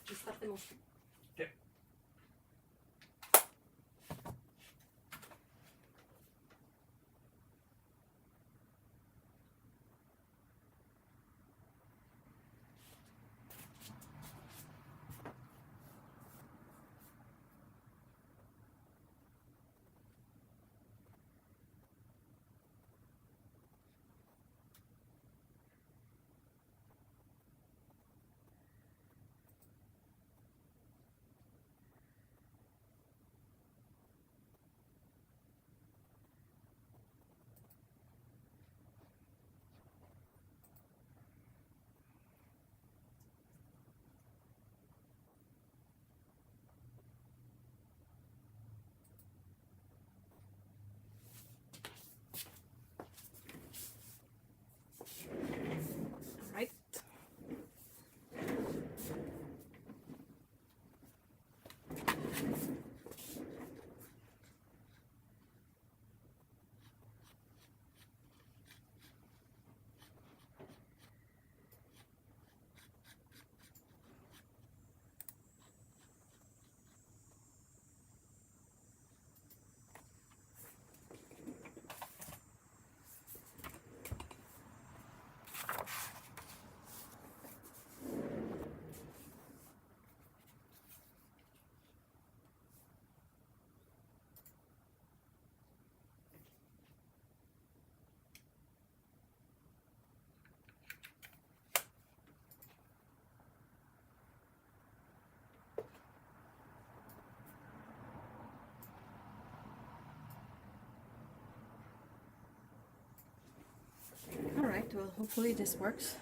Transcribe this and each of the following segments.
Wystartujemy. Right. All right, well, hopefully this works.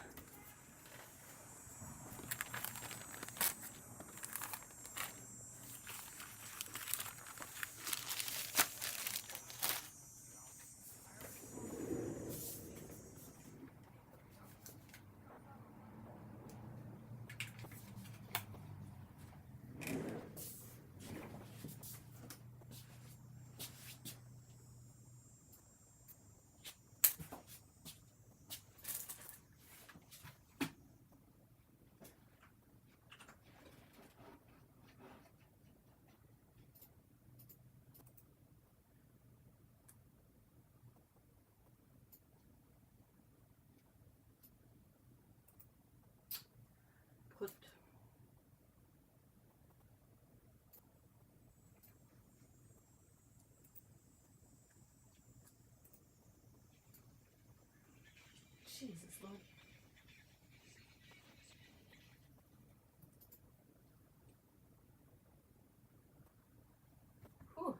Put Jesus, Lord. Whew.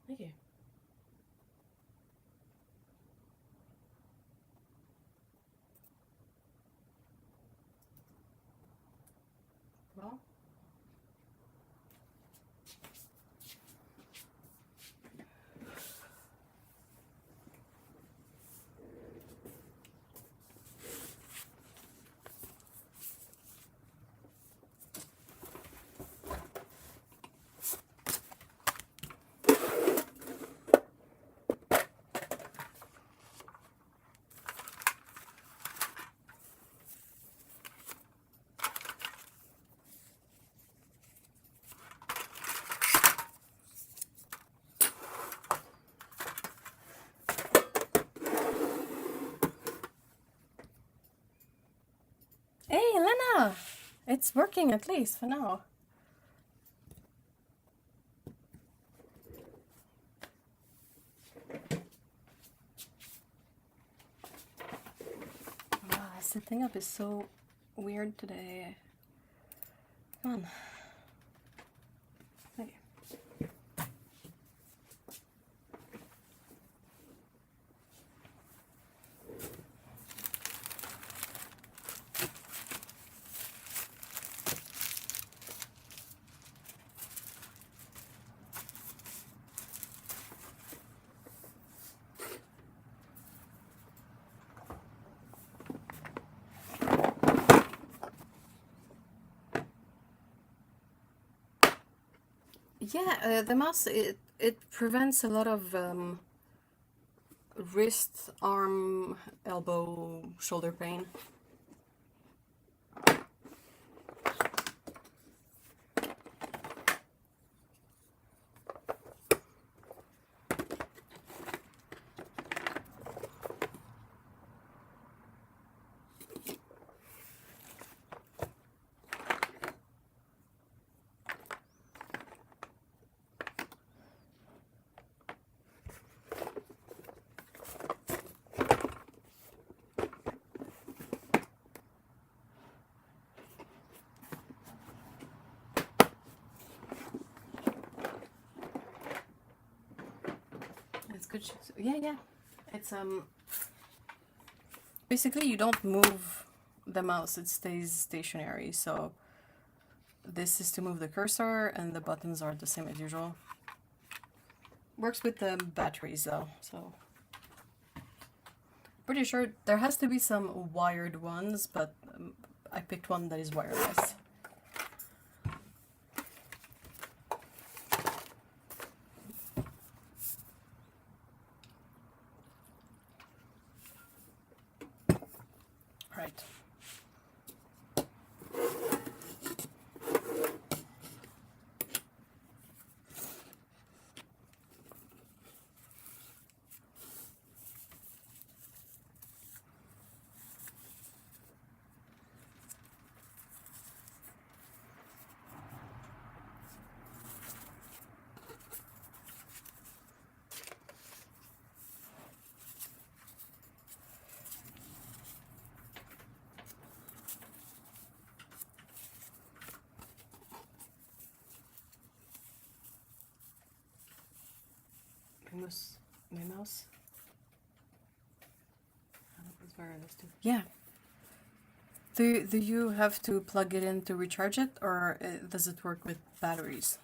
Thank you. Well, hey, Lena! It's working at least for now. Setting up is so weird today. Come on. Thank you. Yeah, the mouse, it prevents a lot of wrist, arm, elbow, shoulder pain. It's good. Yeah. It's basically you don't move the mouse, it stays stationary. So this is to move the cursor, and the buttons are the same as usual. Works with the batteries though, so pretty sure there has to be some wired ones, but I picked one that is wireless. Right. My mouse. It's wireless too. Yeah. Do you have to plug it in to recharge it, or does it work with batteries?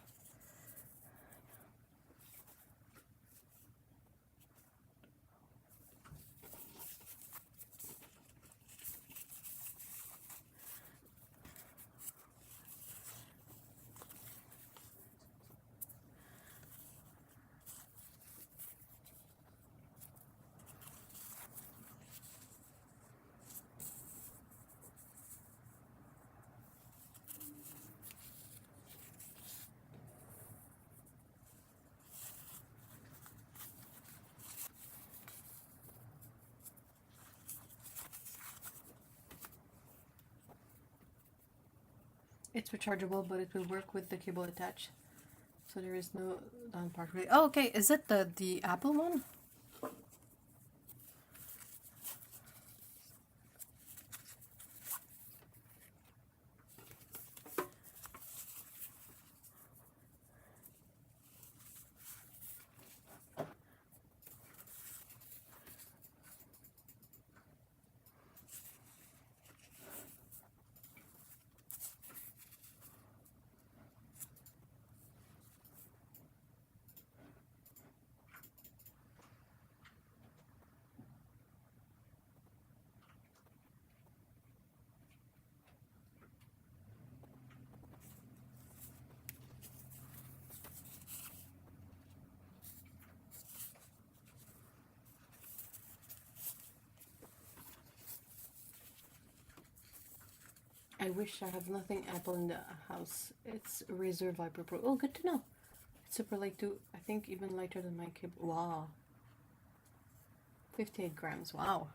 It's rechargeable, but it will work with the cable attached. So there is no down part. Oh, okay. Is it the Apple one? I wish I have nothing Apple in the house. It's Razer Viper Pro. Oh, good to know. It's super light too. I think even lighter than my cable. Wow. 58 grams. Wow.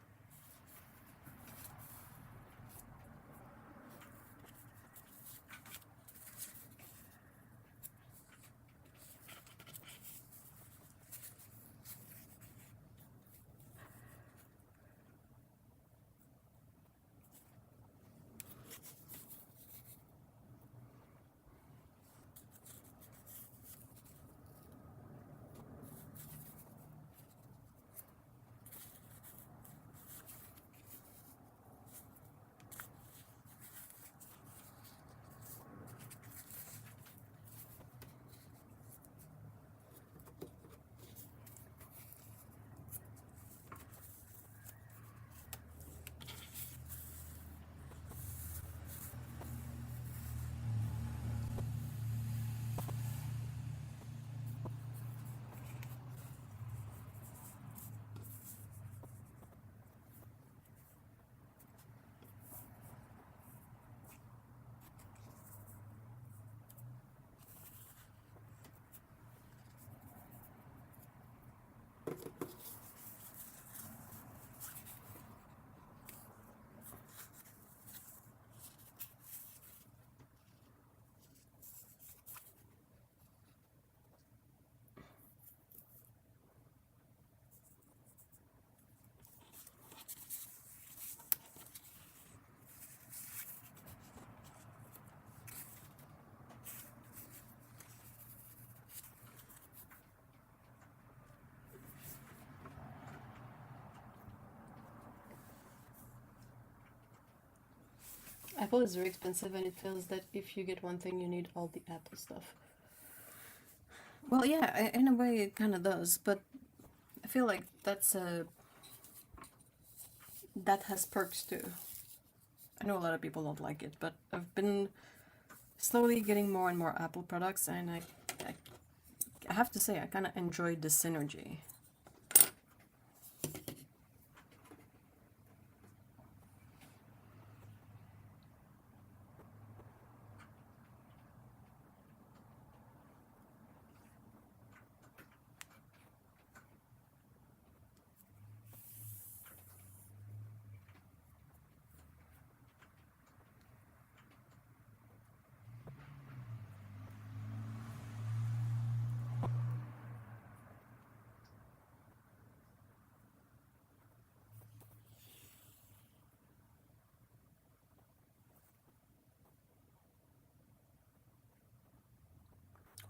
Apple is very expensive, and it feels that if you get one thing, you need all the Apple stuff. Well, yeah, in a way it kind of does, but I feel like that has perks too. I know a lot of people don't like it, but I've been slowly getting more and more Apple products, and I have to say I kind of enjoyed the synergy.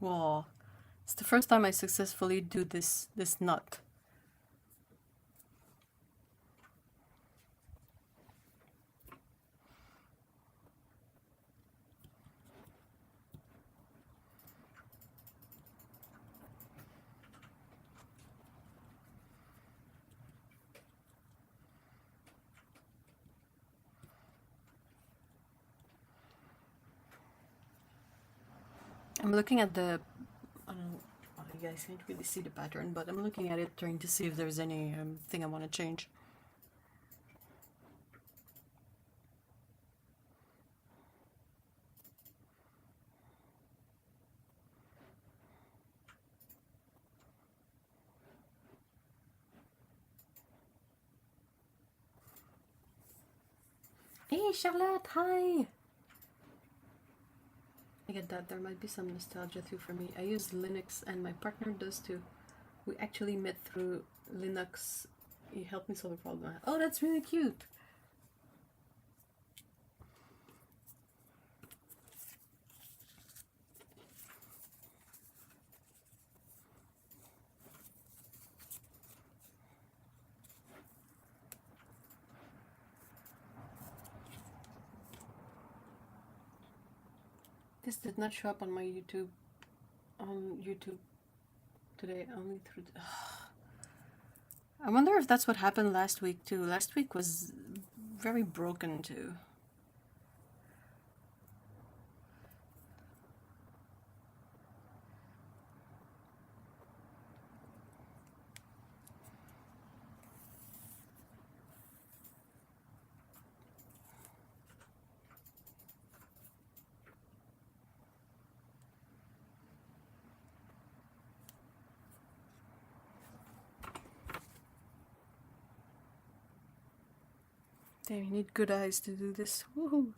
Whoa, it's the first time I successfully do this nut. I'm looking at the, I don't know, you guys can't really see the pattern, but I'm looking at it trying to see if there's any thing I want to change. Hey Charlotte, hi! I get that, there might be some nostalgia too for me. I use Linux and my partner does too. We actually met through Linux. He helped me solve a problem. Oh, that's really cute! This did not show up on my YouTube, today, only through the, I wonder if that's what happened last week too. Last week was very broken too. Damn, you need good eyes to do this. Woohoo!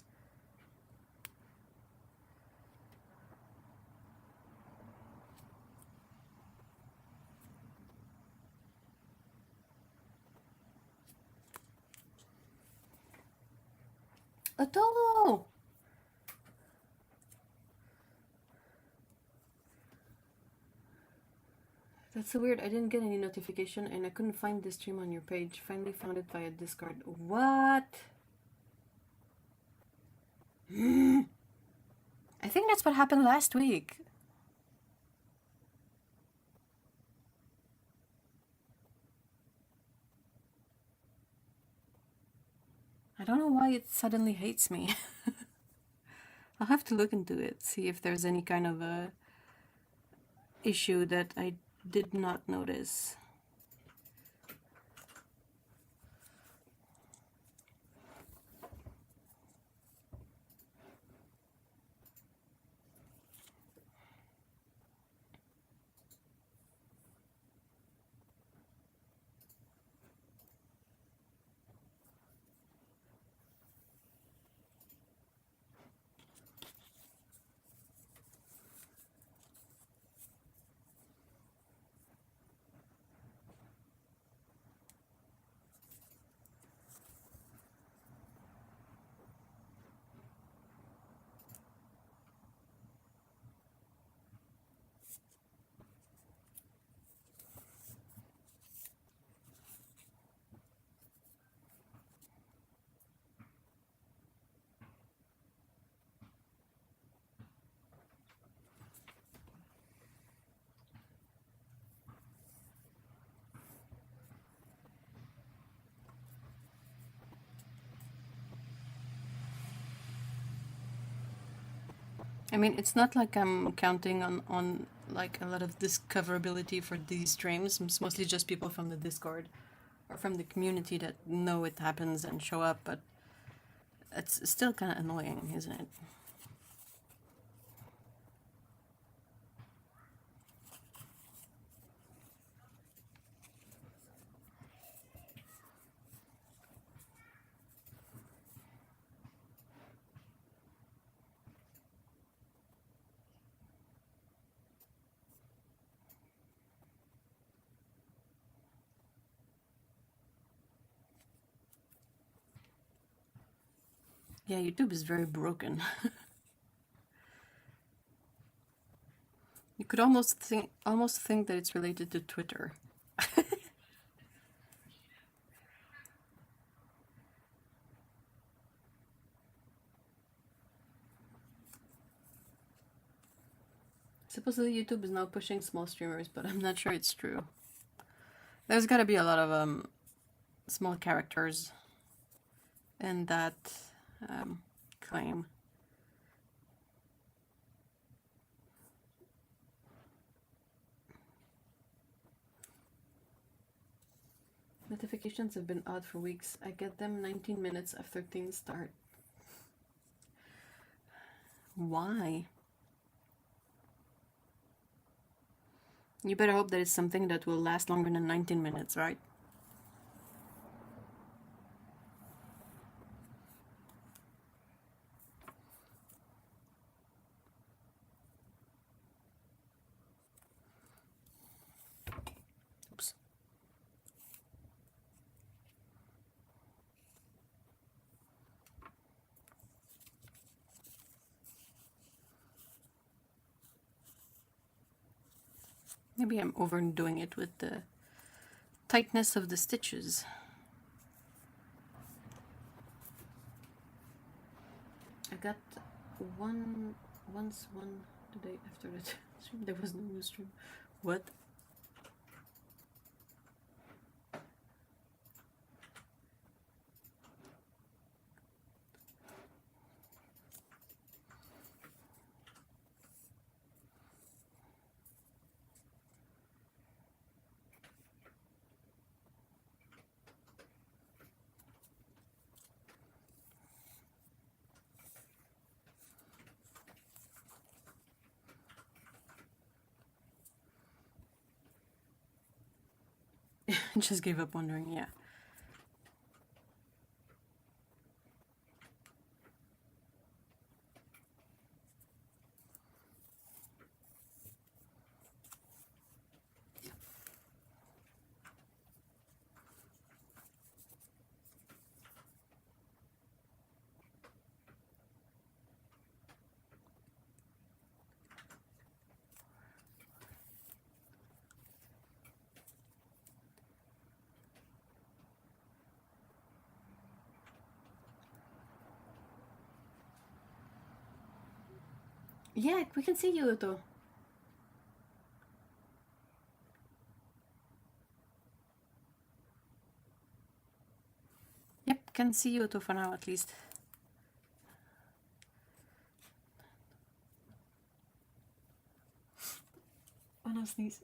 Otolo! That's so weird. I didn't get any notification and I couldn't find the stream on your page. Finally found it via Discord. What? I think that's what happened last week. I don't know why it suddenly hates me. I'll have to look into it, see if there's any kind of a issue that I did not notice. I mean, it's not like I'm counting on like a lot of discoverability for these streams. It's mostly just people from the Discord or from the community that know it happens and show up, but it's still kind of annoying, isn't it? Yeah, YouTube is very broken. You could almost think that it's related to Twitter. Supposedly YouTube is now pushing small streamers, but I'm not sure it's true. There's gotta be a lot of small characters in that claim. Notifications have been odd for weeks. I get them 19 minutes after things start. Why? You better hope that it's something that will last longer than 19 minutes, right? Oops. Maybe I'm overdoing it with the tightness of the stitches. I got one the day after the stream. There was no new stream. What? Just gave up wondering, yeah. Yeah, we can see you, Otto. Yep, can see you, Otto, for now at least. When I sneeze.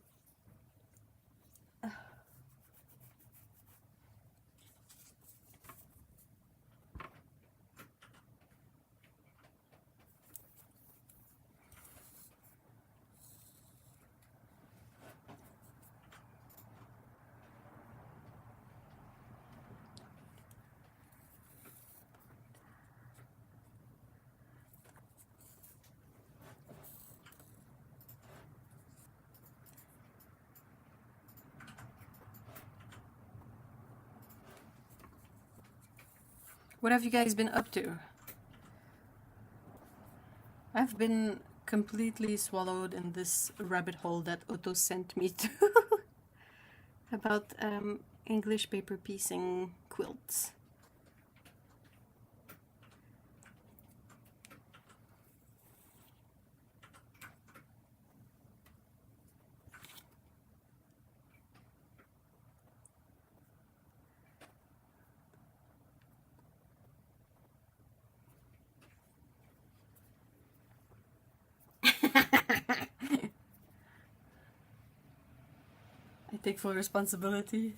What have you guys been up to? I've been completely swallowed in this rabbit hole that Otto sent me to about English paper piecing quilts. take full responsibility.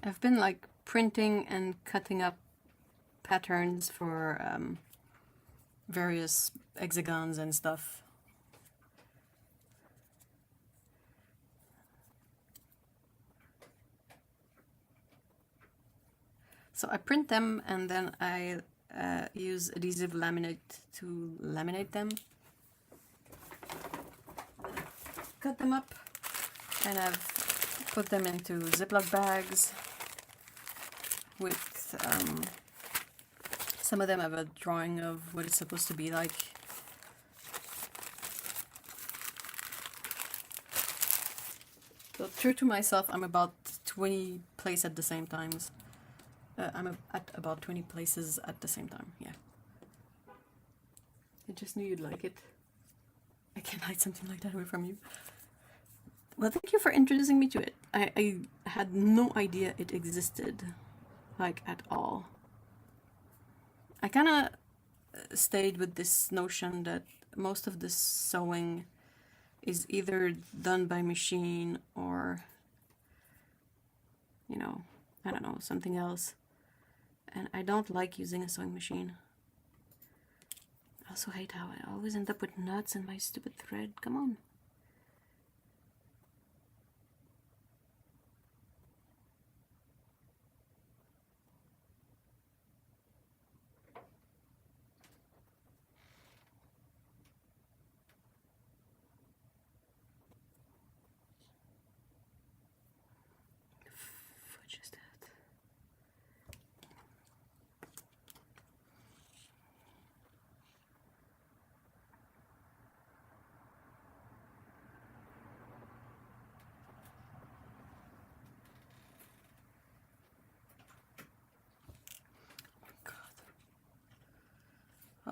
I've been like printing and cutting up patterns for various hexagons and stuff. So I print them and then I use adhesive laminate to laminate them. Cut them up and I've put them into Ziploc bags with some of them have a drawing of what it's supposed to be like. So true to myself, I'm about 20 places at the same times. I'm at about 20 places at the same time, yeah. I just knew you'd like it. I can't hide something like that away from you. Well, thank you for introducing me to it. I had no idea it existed, like, at all. I kind of stayed with this notion that most of this sewing is either done by machine or, you know, I don't know, something else. And I don't like using a sewing machine. I also hate how I always end up with knots in my stupid thread. Come on. Fudge is that?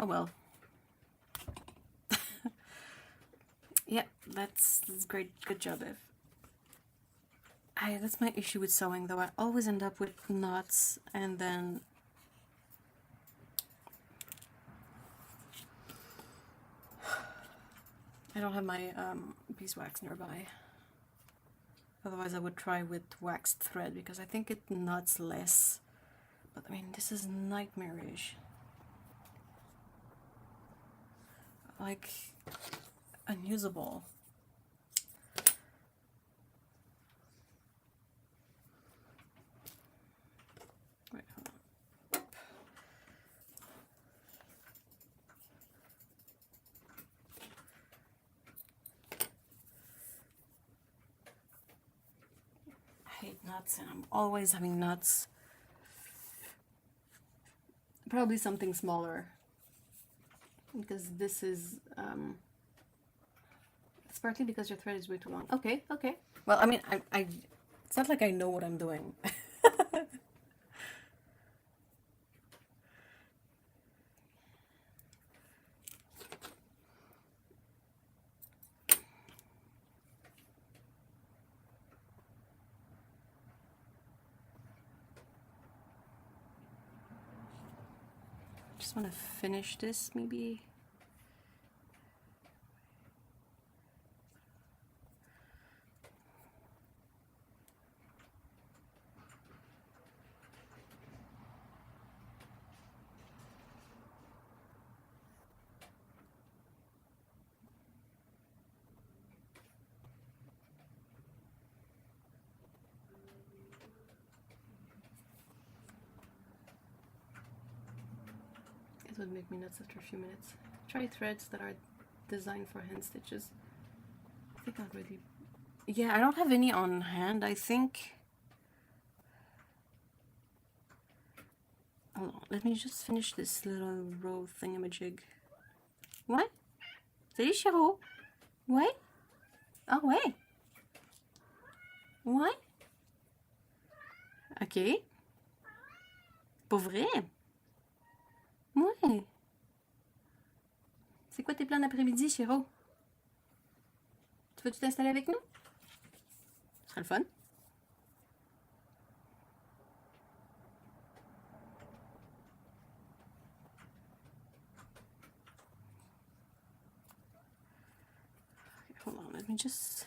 Oh well. Yeah, that's great. Good job, Ev. That's my issue with sewing, though. I always end up with knots, and then I don't have my beeswax nearby. Otherwise, I would try with waxed thread because I think it knots less. But I mean, this is nightmarish. Like, unusable. Wait, hold on. I hate knots, and I'm always having knots. Probably something smaller. Because this is, it's partly because your thread is way too long. Okay, okay. Well, I mean, it's not like I know what I'm doing. Just want to finish this, maybe. It would make me nuts after a few minutes. Try threads that are designed for hand stitches. I think I'll really... Yeah, I don't have any on hand, I think. Hold on, let me just finish this little row thingamajig. What? Salut, Chéro? Ouais? Ah ouais? Ouais? Ok. Pour vrai? Ouais. C'est quoi tes plans d'après-midi, Chéro? Tu veux-tu t'installer avec nous? Ce sera le fun. just...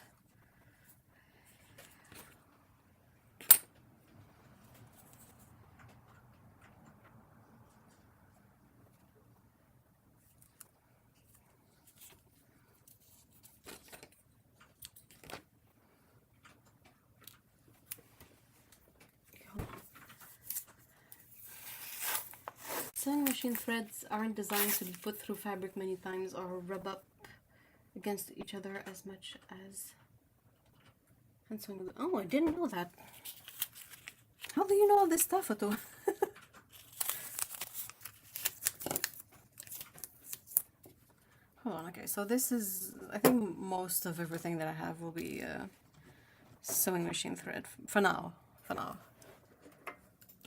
Sewing machine threads aren't designed to be put through fabric many times or rub up against each other as much as hand sewing. Oh, I didn't know that. How do you know all this stuff, Otto? Hold on, okay, so this is, I think most of everything that I have will be sewing machine thread for now.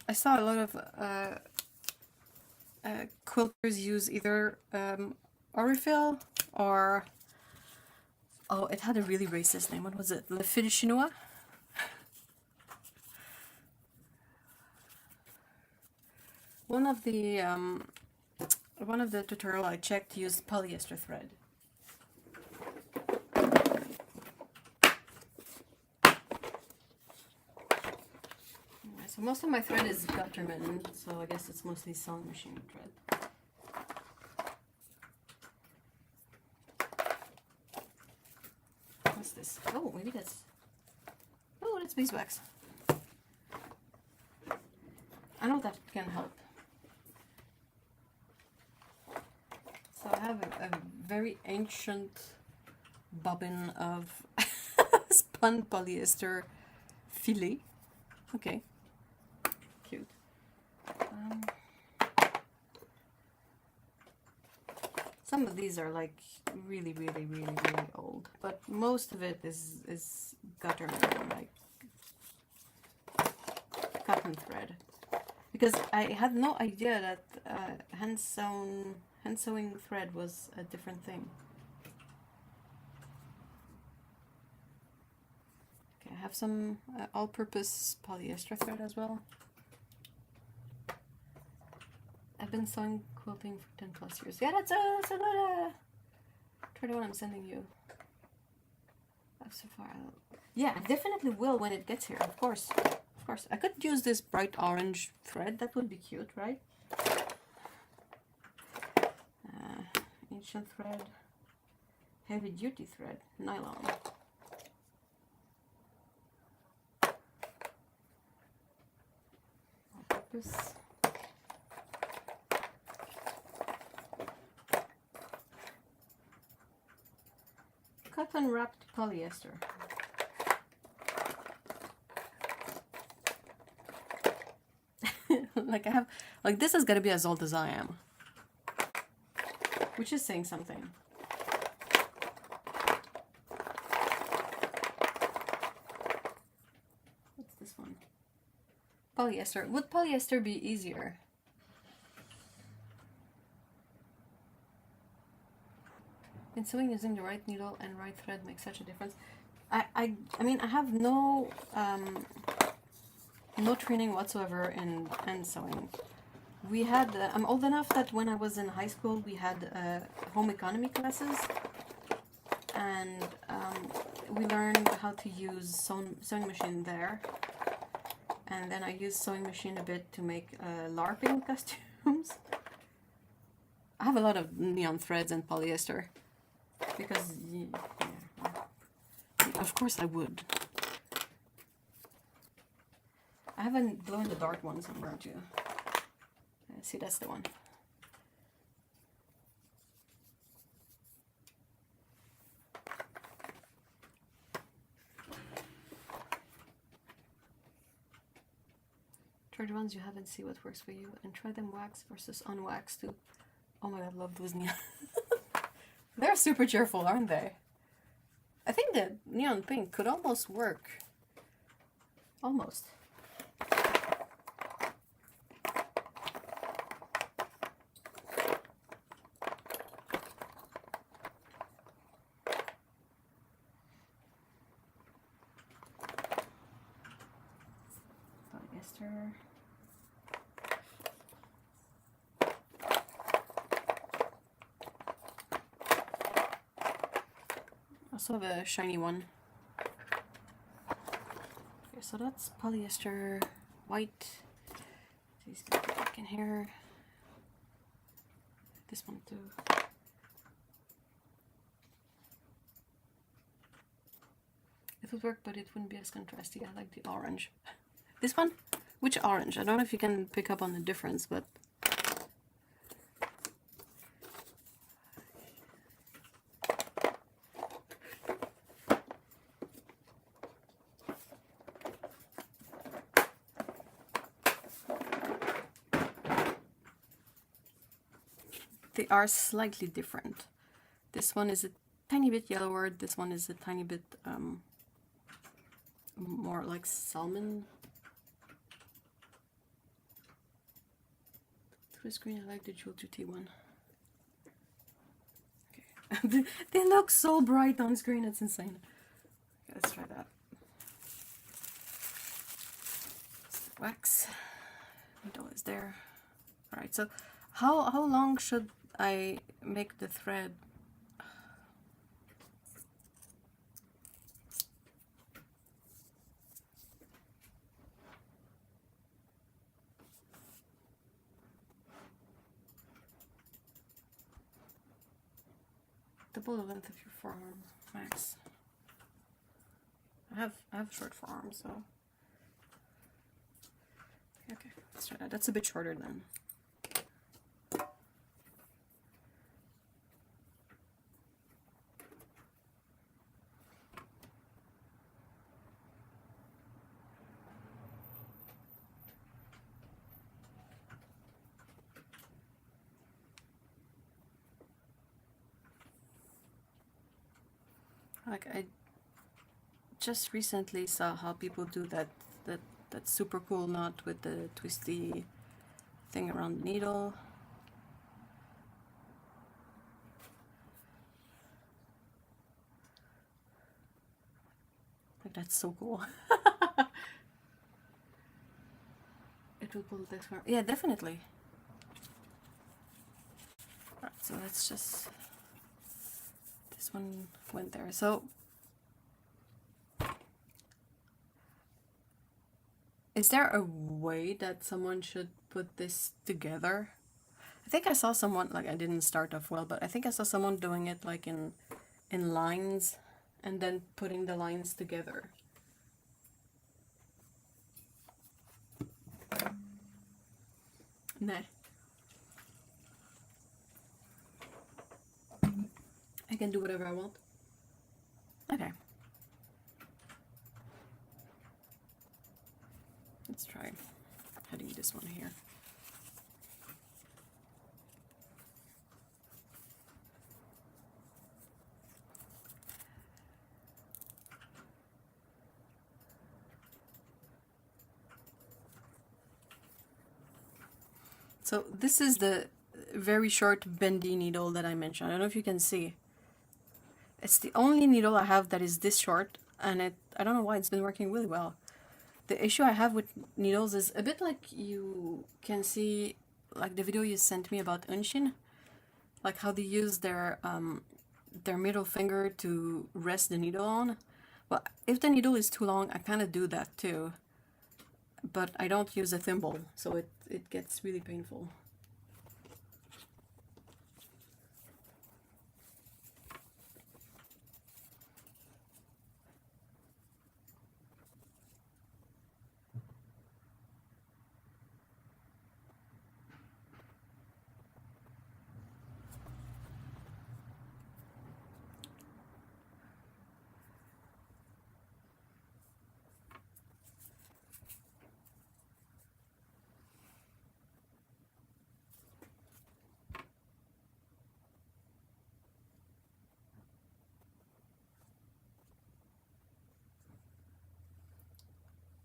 I saw a lot of quilters use either Aurifil or, oh, it had a really racist name. What was it? Le Fil Chinois? One of the tutorial I checked used polyester thread. So most of my thread is Gutterman, so I guess it's mostly sewing machine thread. What's this? Oh, maybe that's... Oh, that's beeswax. I know that can help. So I have a very ancient bobbin of spun polyester filet. Okay. Cute. Some of these are like really old, but most of it is Gutterman, like cotton thread. Because I had no idea that hand sewing thread was a different thing. Okay, I have some all-purpose polyester thread as well. I've been sewing quilting for 10 plus years. Yeah, that's a good. Try the one I'm sending you. So far, yeah, I definitely will when it gets here. Of course. Of course. I could use this bright orange thread. That would be cute, right? Ancient thread. Heavy duty thread. Nylon. All-purpose. Cotton wrapped polyester. Like I have, like this is gonna be as old as I am, which is saying something. What's this one? Polyester. Would polyester be easier? In sewing, using the right needle and right thread makes such a difference. I mean, I have no training whatsoever in hand sewing. We had, I'm old enough that when I was in high school, we had home economy classes, and we learned how to use sewing machine there. And then I used sewing machine a bit to make LARPing costumes. I have a lot of neon threads and polyester. Because, yeah, of course I would. I haven't glow-in-the-dark ones. I'm going to see. That's the one. Try the ones you haven't, see what works for you, and try them wax versus unwaxed too. Oh my god, love those neon. They're super cheerful, aren't they? I think the neon pink could almost work. Almost. Polyester. also have a shiny one. Okay, so that's polyester white. These go back in here. This one too. It would work, but it wouldn't be as contrasty. I like the orange. This one? Which orange? I don't know if you can pick up on the difference, but they are slightly different. This one is a tiny bit yellower, this one is a tiny bit more like salmon. Twist green, I like the Jewel 2T one. Okay. They look so bright on screen, it's insane. Okay, let's try that. Wax. Needle is there. Alright, so how long should I make the thread? Double the length of your forearm, max. I have short forearms, so okay, let's try that. That's a bit shorter then. Like I just recently saw how people do that super cool knot with the twisty thing around the needle. Like that's so cool. It will pull this far. Yeah, definitely. Alright, so let's just, this one went there. So is there a way that someone should put this together? I think I saw someone, like I didn't start off well, but I think I saw someone doing it like in lines and then putting the lines together. Nah. I can do whatever I want. Okay. Let's try heading this one here. So this is the very short bendy needle that I mentioned. I don't know if you can see. It's the only needle I have that is this short, and I don't know why it's been working really well. The issue I have with needles is a bit like you can see, like the video you sent me about unshin, like how they use their middle finger to rest the needle on. Well, if the needle is too long, I kind of do that too, but I don't use a thimble, so it gets really painful.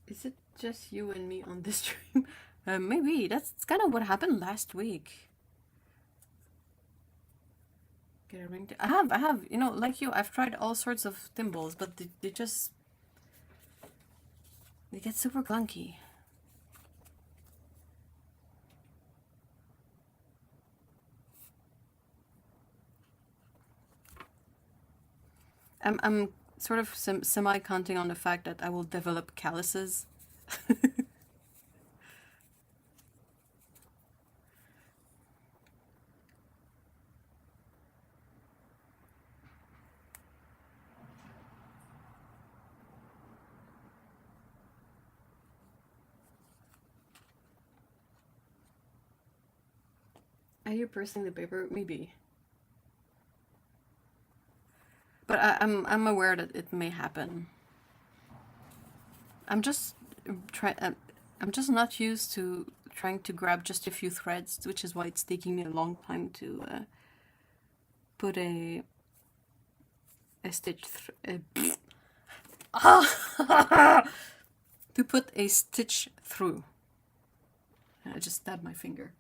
Is it just you and me on this stream? Maybe. That's kind of what happened last week. Get a ring. I have, you know, like you, I've tried all sorts of thimbles, but they get super clunky. I'm sort of semi-counting on the fact that I will develop calluses. Are you pressing the paper? Maybe. But I'm aware that it may happen. I'm just I'm just not used to trying to grab just a few threads, which is why it's taking me a long time to put a stitch to put a stitch through. I just stabbed my finger.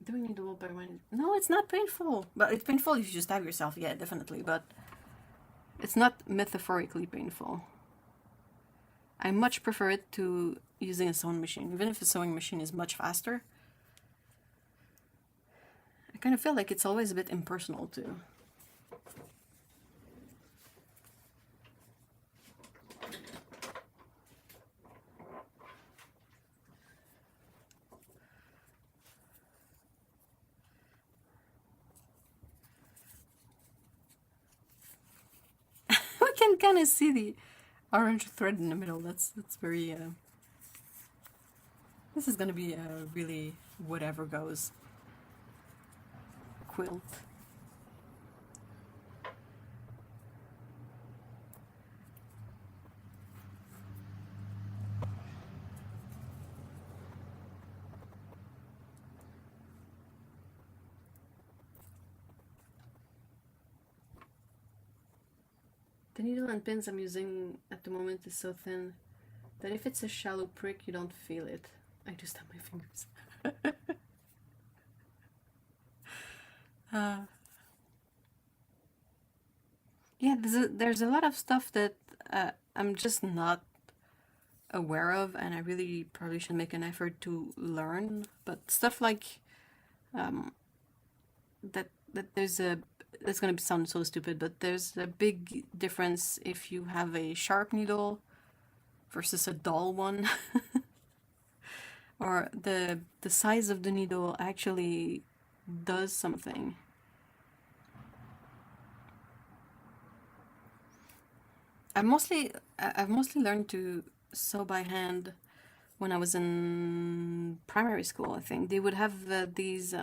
Doing it all by one. No, it's not painful. But it's painful if you just stab yourself. Yeah, definitely. But it's not metaphorically painful. I much prefer it to using a sewing machine, even if a sewing machine is much faster. I kind of feel like it's always a bit impersonal too. We can kind of see the orange thread in the middle. That's very. This is gonna be a really whatever goes quilt. The needle and pins I'm using at the moment is so thin that if it's a shallow prick, you don't feel it. I just stab my fingers. Yeah, there's a lot of stuff that I'm just not aware of, and I really probably should make an effort to learn. But stuff like that there's a, it's gonna sound so stupid, but there's a big difference if you have a sharp needle versus a dull one. Or the size of the needle actually does something. I've mostly learned to sew by hand when I was in primary school. I think they would have these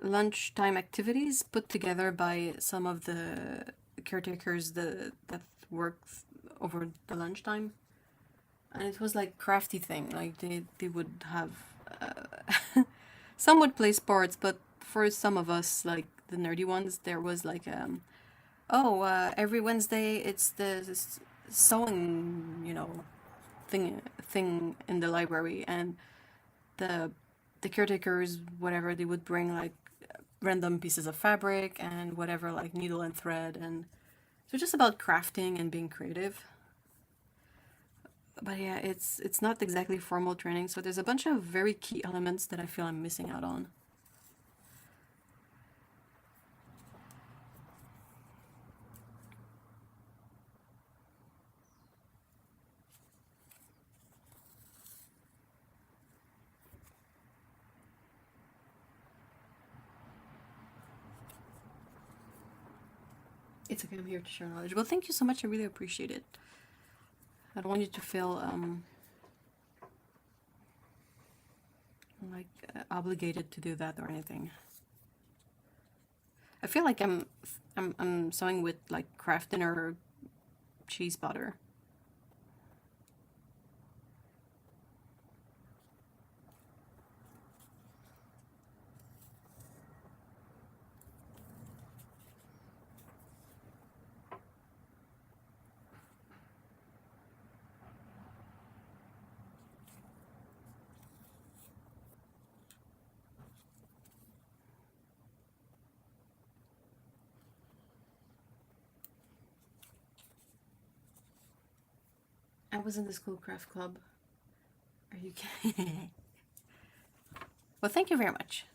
lunchtime activities put together by some of the caretakers that work over the lunchtime, and it was like crafty thing. Like they would have some would play sports, but for some of us, like the nerdy ones, there was like every Wednesday it's the sewing, thing in the library, and the caretakers, whatever, they would bring like random pieces of fabric and whatever, like needle and thread, and so just about crafting and being creative. But yeah, it's not exactly formal training, so there's a bunch of very key elements that I feel I'm missing out on. It's okay, I'm here to share knowledge. Well, thank you so much, I really appreciate it. I don't want you to feel like obligated to do that or anything. I feel like I'm sewing with like craft dinner cheese butter. I was in the school craft club. Are you kidding? Well, thank you very much.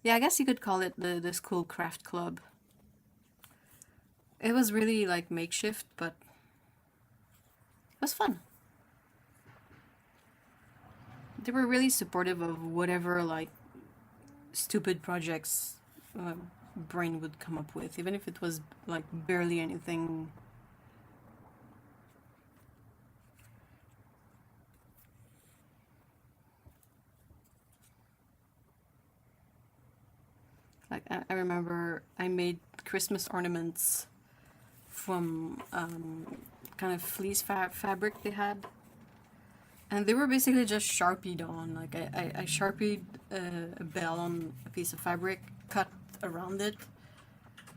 Yeah, I guess you could call it the school craft club. It was really like makeshift, but it was fun. They were really supportive of whatever like stupid projects brain would come up with, even if it was like barely anything. Like I remember I made Christmas ornaments from kind of fleece fabric they had, and they were basically just sharpied on. Like I sharpied a bell on a piece of fabric, cut around it,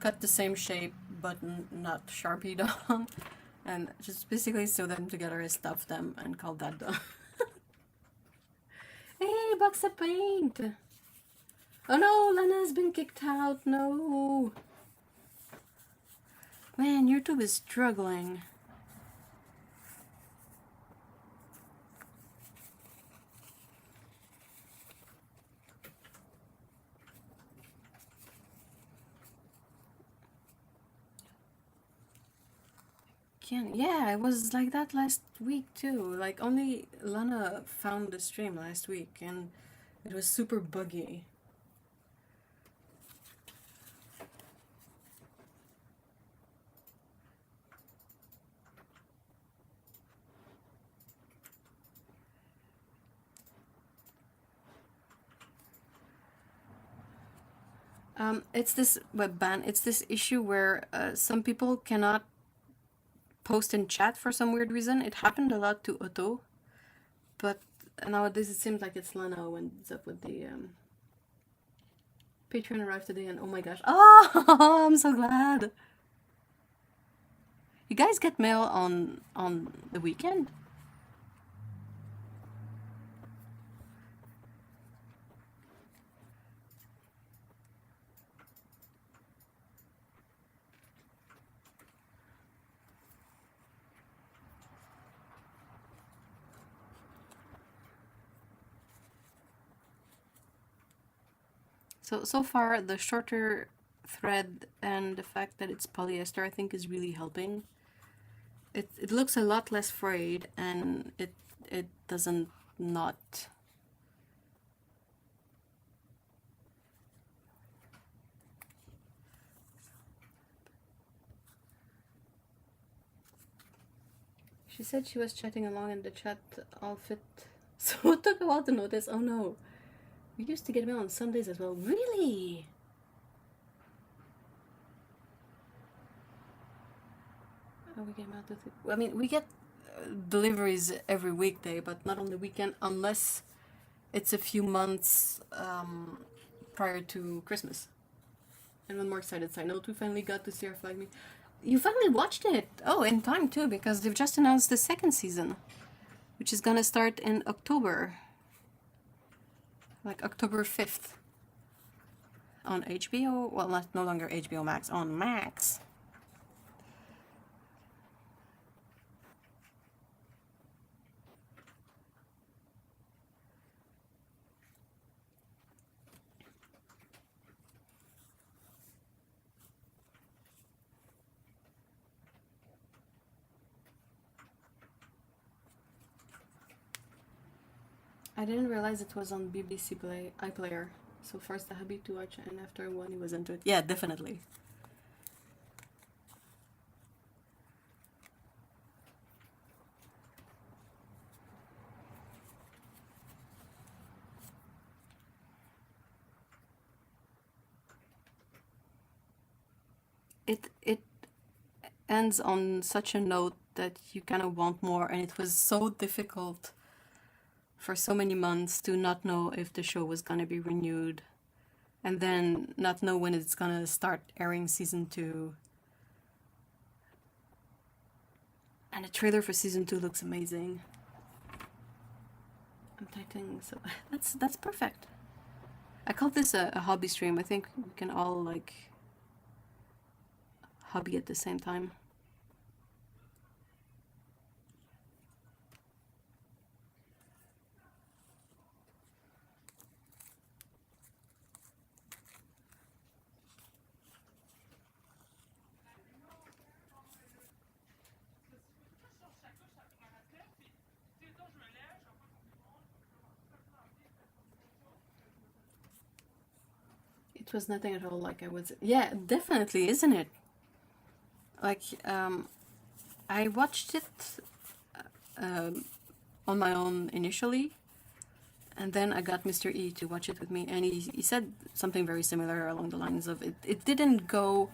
cut the same shape but not sharpied on, and just basically sew them together and stuff them and call that done. Hey, box of paint! Oh no, Lana's been kicked out, no! Man, YouTube is struggling. Yeah, it was like that last week too. Like only Lana found the stream last week and it was super buggy. It's this web ban. It's this issue where some people cannot post in chat for some weird reason. It happened a lot to Otto, but nowadays it seems like it's Lana who ends up with the Patreon arrived today, and oh my gosh, oh, I'm so glad. You guys get mail on the weekend? So far, the shorter thread and the fact that it's polyester, I think, is really helping. It looks a lot less frayed, and it doesn't knot. She said she was chatting along in the chat outfit, so it took a while to notice. Oh no, we used to get mail on Sundays as well. Really? Oh, we get mail to I mean, we get deliveries every weekday, but not on the weekend unless it's a few months prior to Christmas. And one more excited side note, we finally got to see our flag meet. You finally watched it! Oh, in time too, because they've just announced the second season, which is gonna start in October. Like October 5th. On HBO? Well, not no longer HBO Max, on Max. I didn't realize it was on BBC iPlayer. So first I had to watch it, and after one he was into it. Yeah, definitely. It ends on such a note that you kind of want more, and it was so difficult for so many months to not know if the show was gonna be renewed, and then not know when it's gonna start airing season 2. And the trailer for season 2 looks amazing. I'm typing, so that's perfect. I call this a hobby stream. I think we can all like hobby at the same time. It was nothing at all like I was. Yeah, definitely, isn't it? Like, I watched it on my own initially, and then I got Mr. E to watch it with me, and he said something very similar along the lines of it didn't go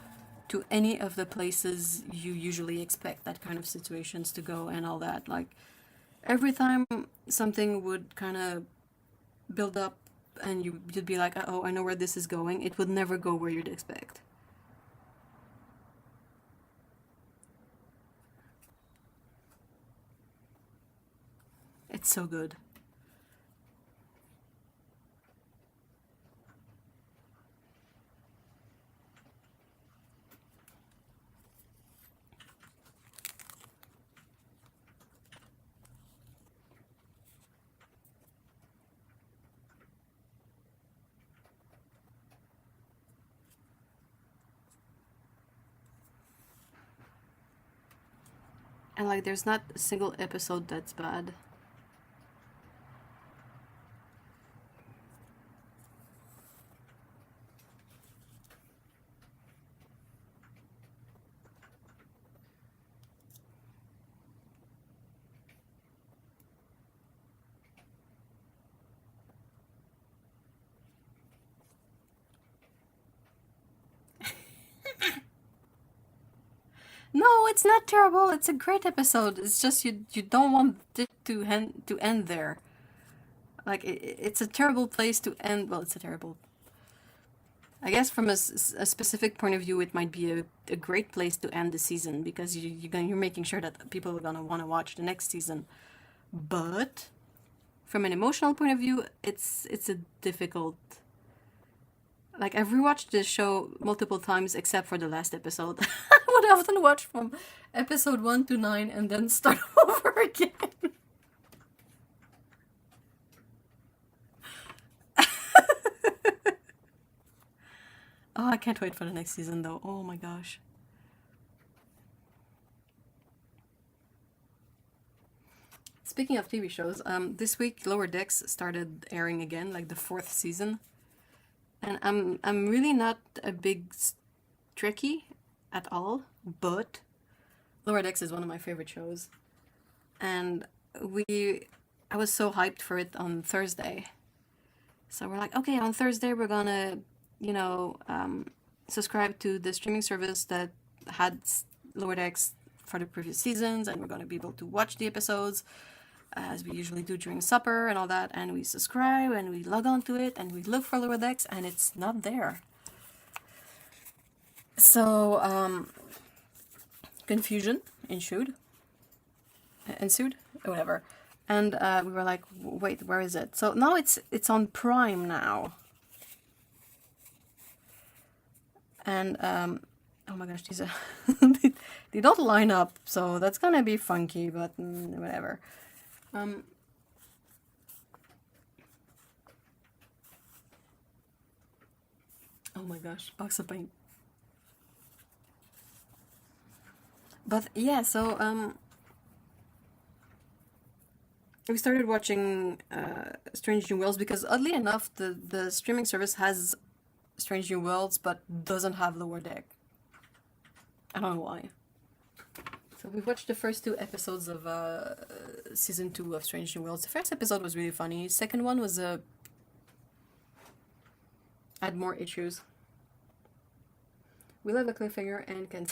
to any of the places you usually expect that kind of situations to go and all that. Like, every time something would kind of build up and you'd be like, oh, I know where this is going, it would never go where you'd expect. It's so good. And like, there's not a single episode that's bad. No, it's not terrible. It's a great episode. It's just you don't want it to end there. Like, it's a terrible place to end. Well, it's a terrible. I guess from a specific point of view, it might be a great place to end the season because you're making sure that people are gonna want to watch the next season. But from an emotional point of view, it's a difficult. Like, I've rewatched this show multiple times except for the last episode. I would often watch from episode 1 to 9 and then start over again. Oh, I can't wait for the next season though. Oh my gosh. Speaking of TV shows, this week Lower Decks started airing again, like the 4th season. And I'm really not a big Trekkie at all, but Lower Decks is one of my favorite shows. And I was so hyped for it on Thursday. So we're like, okay, on Thursday we're gonna, subscribe to the streaming service that had Lower Decks for the previous seasons, and we're gonna be able to watch the episodes as we usually do during supper and all that, and we subscribe and we log on to it and we look for Lower Decks and it's not there. So confusion ensued, whatever, and we were like, wait, where is it? So now it's on Prime now, and oh my gosh, these are they don't line up, so that's gonna be funky, but whatever. Oh my gosh, box of paint. But yeah, so we started watching Strange New Worlds because oddly enough, the streaming service has Strange New Worlds but doesn't have Lower Deck. I don't know why. So we watched the first 2 episodes of season 2 of Strange New Worlds. The first episode was really funny. Second one was had more issues. We love a cliffhanger and can.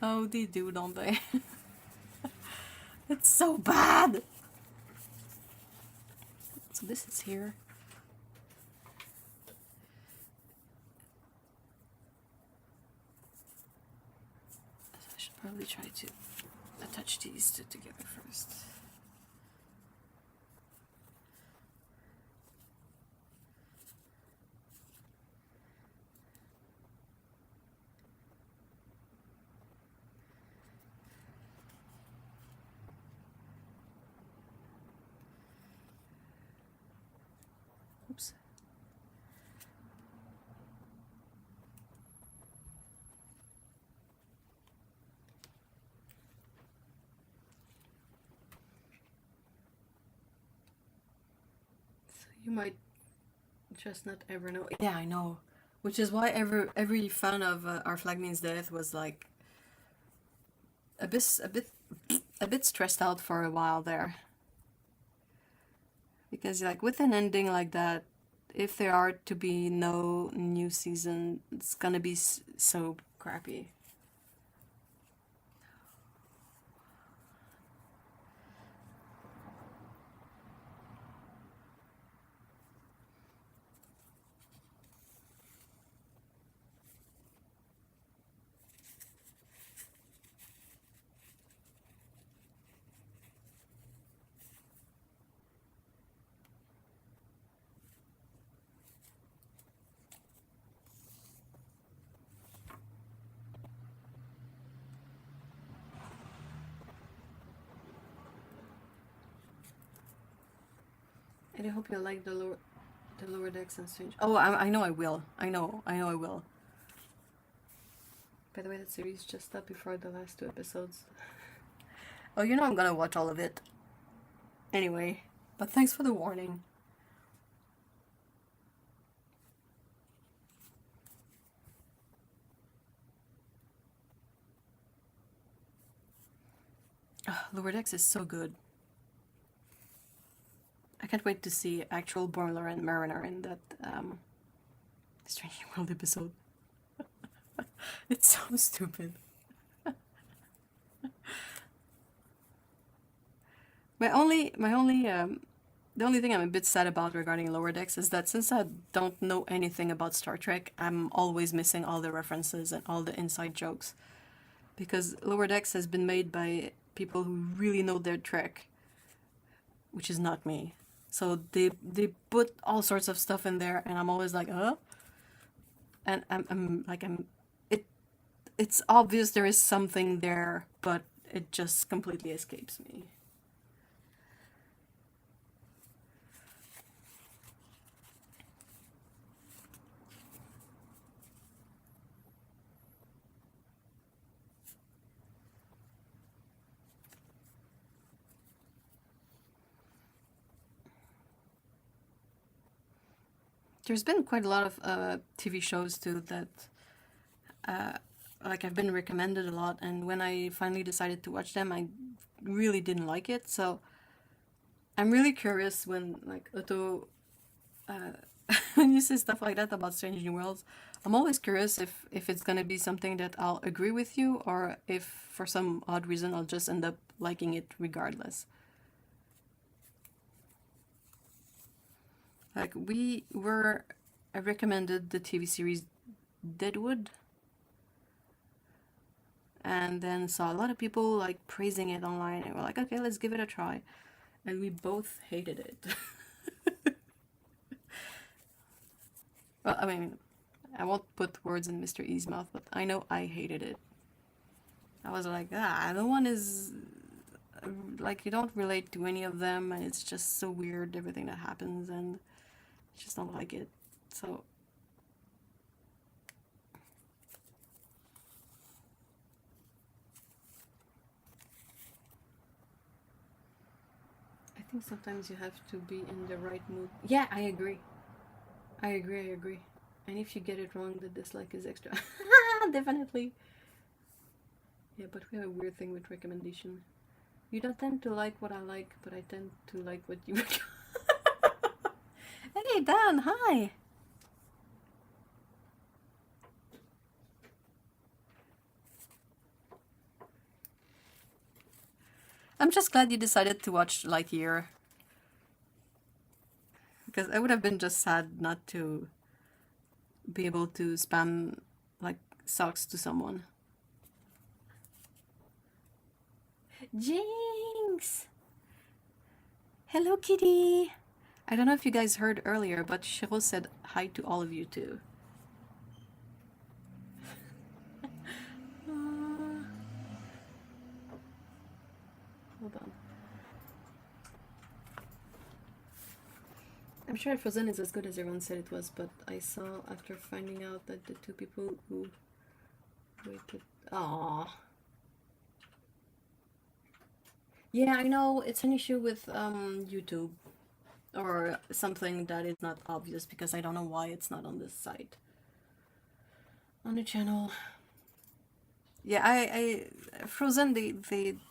Oh, they do, don't they? It's so bad. So this is here. I should probably try to attach these two together first. Oops. You might just not ever know. Yeah, I know. Which is why every fan of Our Flag Means Death was like a bit stressed out for a while there. Because like with an ending like that, if there are to be no new season, it's gonna be so crappy. And I hope you like the lower decks and strange. Oh, I know I will. I know I will. By the way, that series just stopped before the last 2 episodes. Oh, you know I'm gonna watch all of it. Anyway, but thanks for the warning. Lower Decks is so good. I can't wait to see actual Boiler and Mariner in that Strange New World episode. It's so stupid. The only thing I'm a bit sad about regarding Lower Decks is that since I don't know anything about Star Trek, I'm always missing all the references and all the inside jokes. Because Lower Decks has been made by people who really know their Trek, which is not me. So they put all sorts of stuff in there, and I'm always like, and it's obvious there is something there, but it just completely escapes me. There's been quite a lot of TV shows too that like I've been recommended a lot, and when I finally decided to watch them, I really didn't like it. So I'm really curious when like Otto when you say stuff like that about Strange New Worlds, I'm always curious if it's gonna be something that I'll agree with you, or if for some odd reason I'll just end up liking it regardless. Like I recommended the TV series Deadwood, and then saw a lot of people like praising it online, and we're like, okay, let's give it a try, and we both hated it. Well, I mean, I won't put words in Mr. E's mouth, but I know I hated it. I was like, the one is like you don't relate to any of them, and it's just so weird everything that happens, and I just don't like it. So I think sometimes you have to be in the right mood. Yeah, I agree. I agree. And if you get it wrong, the dislike is extra. Definitely. Yeah, but we have a weird thing with recommendation. You don't tend to like what I like, but I tend to like what you recommend. Hey, Dan, hi! I'm just glad you decided to watch Lightyear. Because I would have been just sad not to be able to spam like socks to someone. Jinx! Hello, kitty! I don't know if you guys heard earlier, but Shiro said hi to all of you too. Hold on. I'm sure Frozen is as good as everyone said it was, but I saw after finding out that the 2 people who waited... Aww. Yeah, I know, it's an issue with YouTube. or something that is not obvious, because I don't know why it's not on this site. On the channel. Yeah, I Frozen,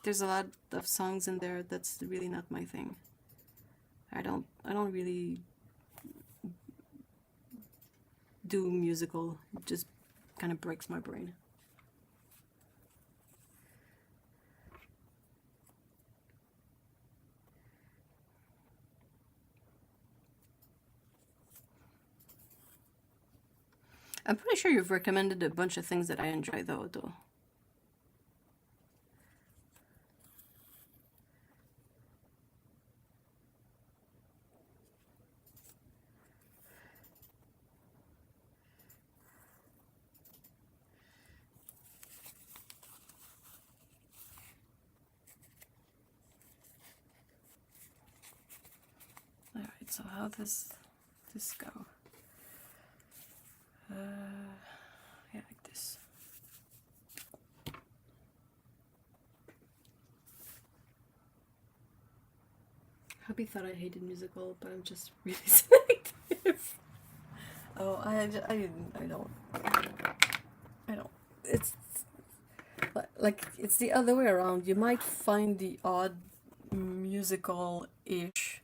there's a lot of songs in there that's really not my thing. I don't really do musical. It just kind of breaks my brain. I'm pretty sure you've recommended a bunch of things that I enjoy though. Alright, so how does this go? Yeah, like this. Hubby thought I hated musical, but I'm just really selective. Oh, I don't. It's like, it's the other way around. You might find the odd musical-ish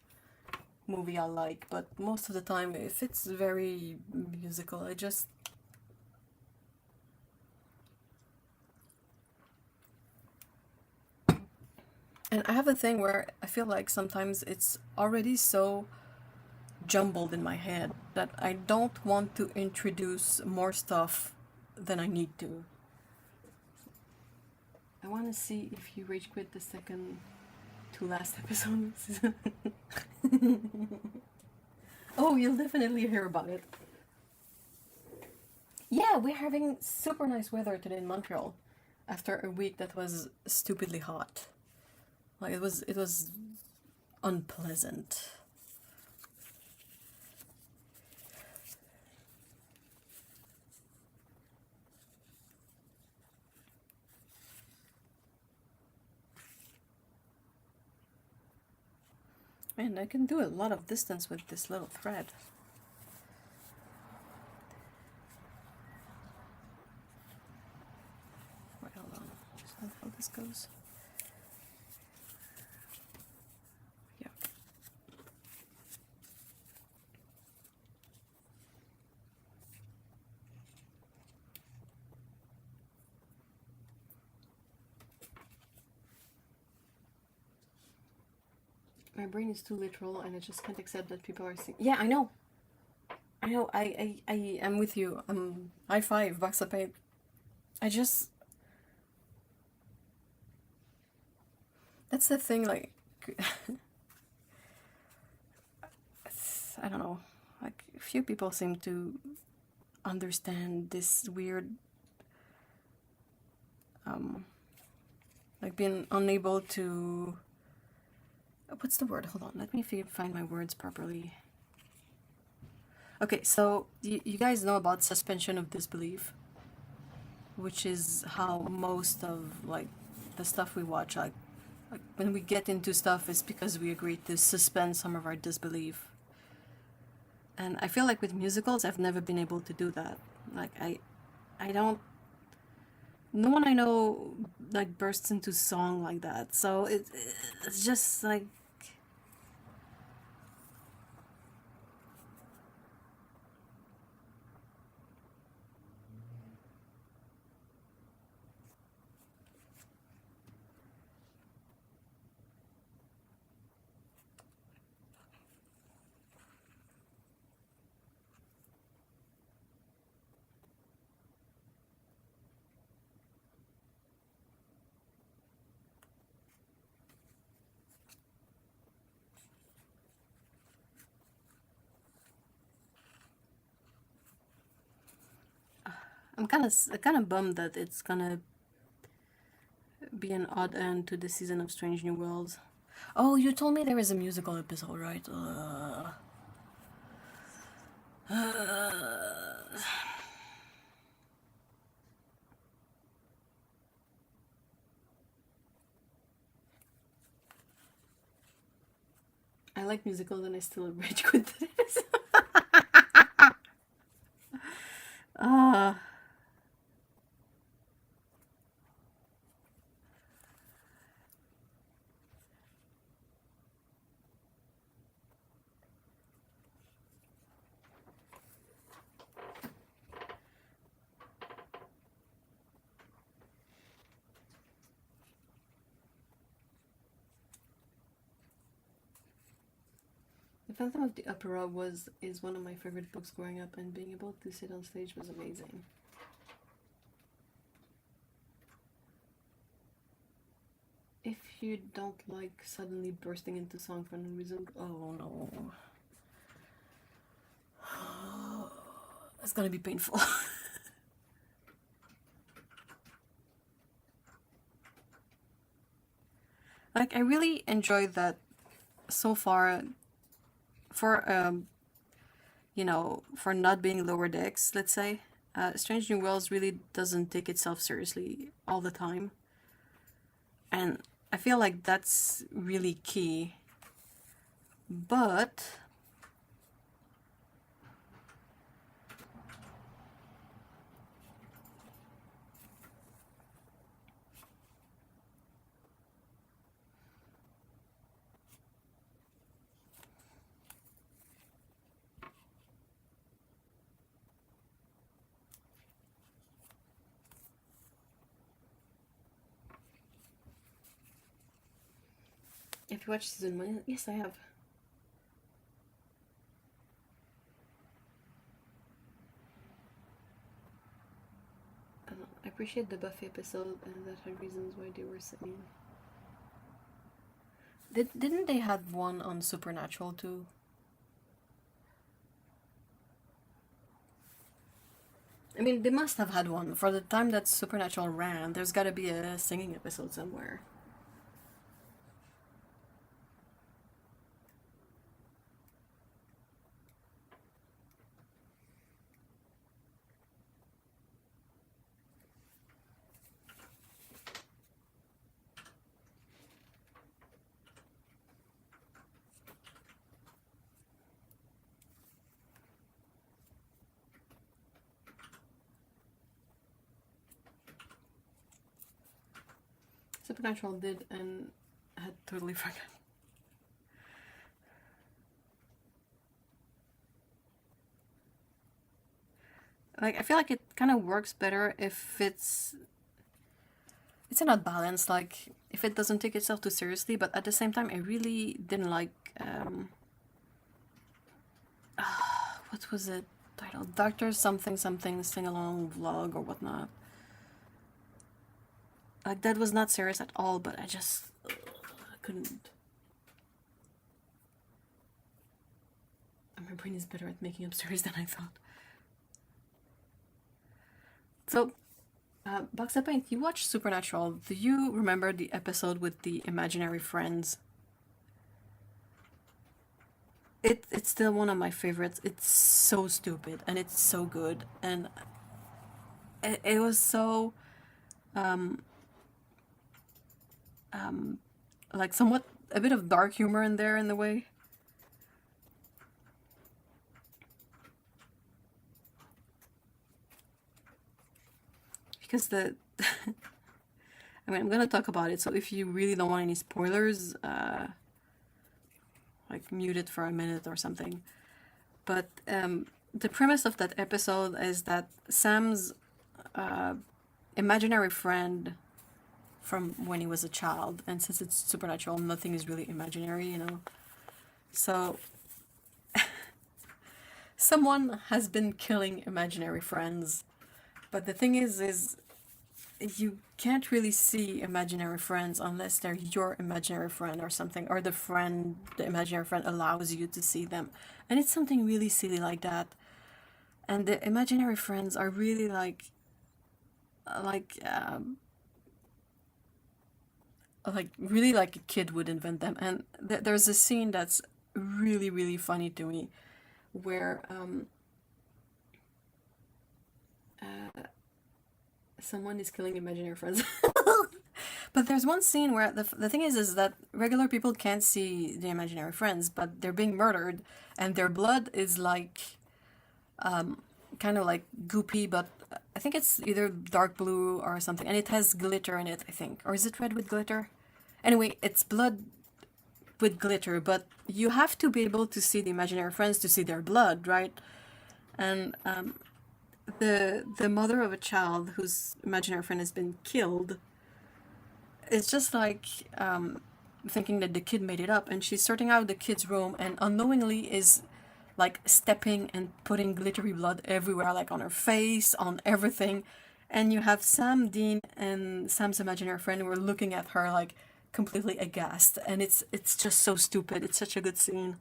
movie I like, but most of the time, if it's very musical, I just... And I have a thing where I feel like sometimes it's already so jumbled in my head that I don't want to introduce more stuff than I need to. I want to see if you rage quit the second to last episodes. Oh, you'll definitely hear about it. Yeah, we're having super nice weather today in Montreal after a week that was stupidly hot. Like, it was unpleasant. Man, I can do a lot of distance with this little thread. Wait, hold on. Is that how this goes? Yeah. My brain is too literal and I just can't accept that people are saying... Yeah, I know! I know, I am with you. High five, box of paint. I just... That's the thing, like... I don't know. Like, few people seem to understand this weird... like, being unable to... What's the word? Hold on, let me find my words properly. Okay, so you guys know about suspension of disbelief, which is how most of, like, the stuff we watch, like when we get into stuff, it's because we agree to suspend some of our disbelief. And I feel like with musicals, I've never been able to do that. Like, I don't... No one I know, like, bursts into song like that. So it's just, like... I'm kind of bummed that it's gonna be an odd end to the season of Strange New Worlds. Oh, you told me there is a musical episode, right? I like musicals and I still rage with this. Ah. The Phantom of the Opera is one of my favorite books growing up, and being able to sit on stage was amazing. If you don't like suddenly bursting into song for no reason, oh no. It's gonna be painful. Like, I really enjoyed that so far for, you know, for not being lower decks, let's say. Strange New Worlds really doesn't take itself seriously all the time. And I feel like that's really key. But if you watch season 1, yes, I have. I appreciate the Buffy episode and that had reasons why they were saying. Didn't they have one on Supernatural too? I mean, they must have had one. For the time that Supernatural ran, there's gotta be a singing episode somewhere. Supernatural did, and I had totally forgotten. Like, I feel like it kind of works better if it's an odd balance. Like, if it doesn't take itself too seriously, but at the same time, I really didn't like what was it titled? Doctor something something sing along vlog or whatnot. Like, that was not serious at all, but I just couldn't. My brain is better at making up stories than I thought. So, Box Up Paint, you watched Supernatural. Do you remember the episode with the imaginary friends? It's still one of my favorites. It's so stupid and it's so good, and it was so like somewhat a bit of dark humor in there in the way. Because the I mean, I'm gonna talk about it, so if you really don't want any spoilers, like mute it for a minute or something. But the premise of that episode is that Sam's imaginary friend from when he was a child, and since it's supernatural, nothing is really imaginary, you know. So someone has been killing imaginary friends, but the thing is you can't really see imaginary friends unless they're your imaginary friend or something, or the imaginary friend allows you to see them, and it's something really silly like that. And the imaginary friends are really like really like a kid would invent them. And there's a scene that's really really funny to me where someone is killing imaginary friends. But there's one scene where the thing is that regular people can't see the imaginary friends, but they're being murdered, and their blood is like, kind of like goopy, but I think it's either dark blue or something, and it has glitter in it, I think. Or is it red with glitter? Anyway, it's blood with glitter, but you have to be able to see the imaginary friends to see their blood, right? And the mother of a child whose imaginary friend has been killed is just like thinking that the kid made it up, and she's sorting out the kid's room and unknowingly is like stepping and putting glittery blood everywhere, like on her face, on everything. And you have Sam, Dean, and Sam's imaginary friend who are looking at her like completely aghast, and it's just so stupid. It's such a good scene.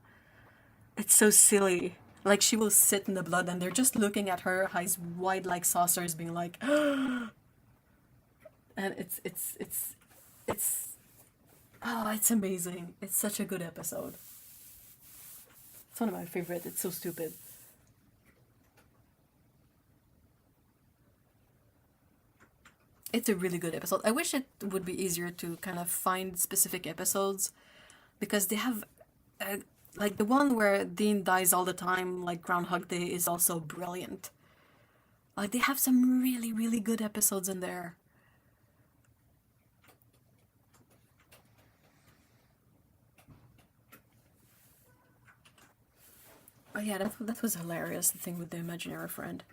It's so silly. Like she will sit in the blood and they're just looking at her, eyes wide like saucers, being like, and it's oh, it's amazing. It's such a good episode. It's one of my favorite. It's so stupid. It's a really good episode. I wish it would be easier to kind of find specific episodes because they have like the one where Dean dies all the time, like Groundhog Day, is also brilliant. Like they have some really, really good episodes in there. Oh yeah, that was hilarious, the thing with the imaginary friend.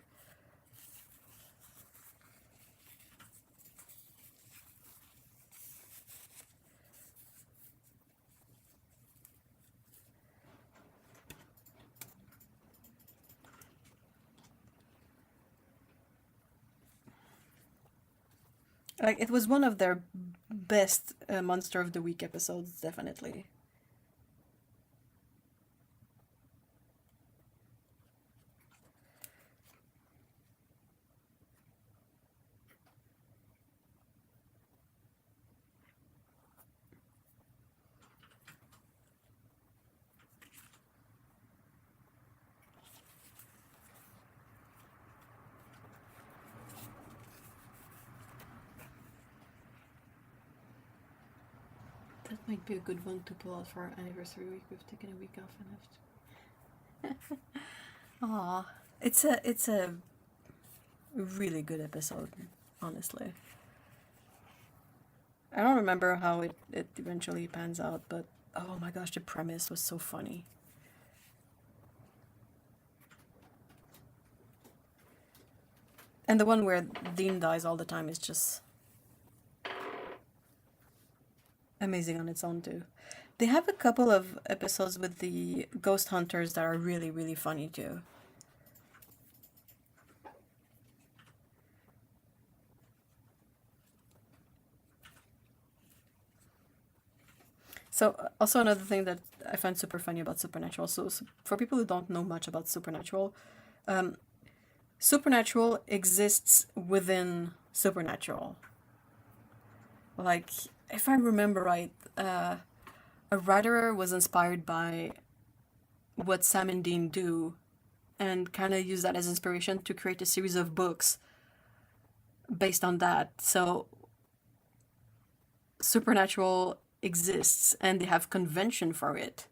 Like it was one of their best Monster of the Week episodes, definitely. That might be a good one to pull out for our anniversary week. We've taken a week off and have to. Aw, it's a really good episode, honestly. I don't remember how it eventually pans out, but oh my gosh, the premise was so funny. And the one where Dean dies all the time is just amazing on its own too. They have a couple of episodes with the ghost hunters that are really, really funny too. So, also another thing that I find super funny about Supernatural. So for people who don't know much about Supernatural, Supernatural exists within Supernatural. Like, if I remember right, a writer was inspired by what Sam and Dean do and kind of use that as inspiration to create a series of books based on that. So Supernatural exists and they have convention for it.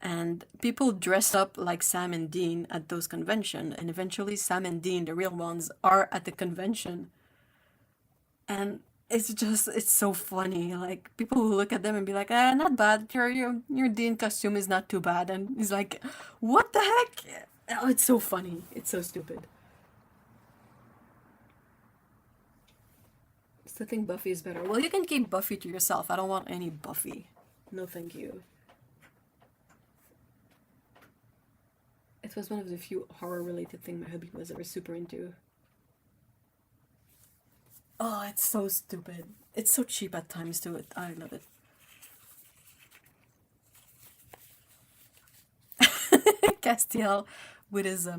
And people dress up like Sam and Dean at those convention, and eventually Sam and Dean, the real ones, are at the convention. And it's so funny. Like people will look at them and be like, not bad. Your Dean costume is not too bad. And he's like, what the heck? Oh, it's so funny. It's so stupid. So I think Buffy is better. Well, you can keep Buffy to yourself. I don't want any Buffy. No, thank you. It was one of the few horror-related things my hubby was ever super into. Oh, it's so stupid. It's so cheap at times too. I love it. Castiel with his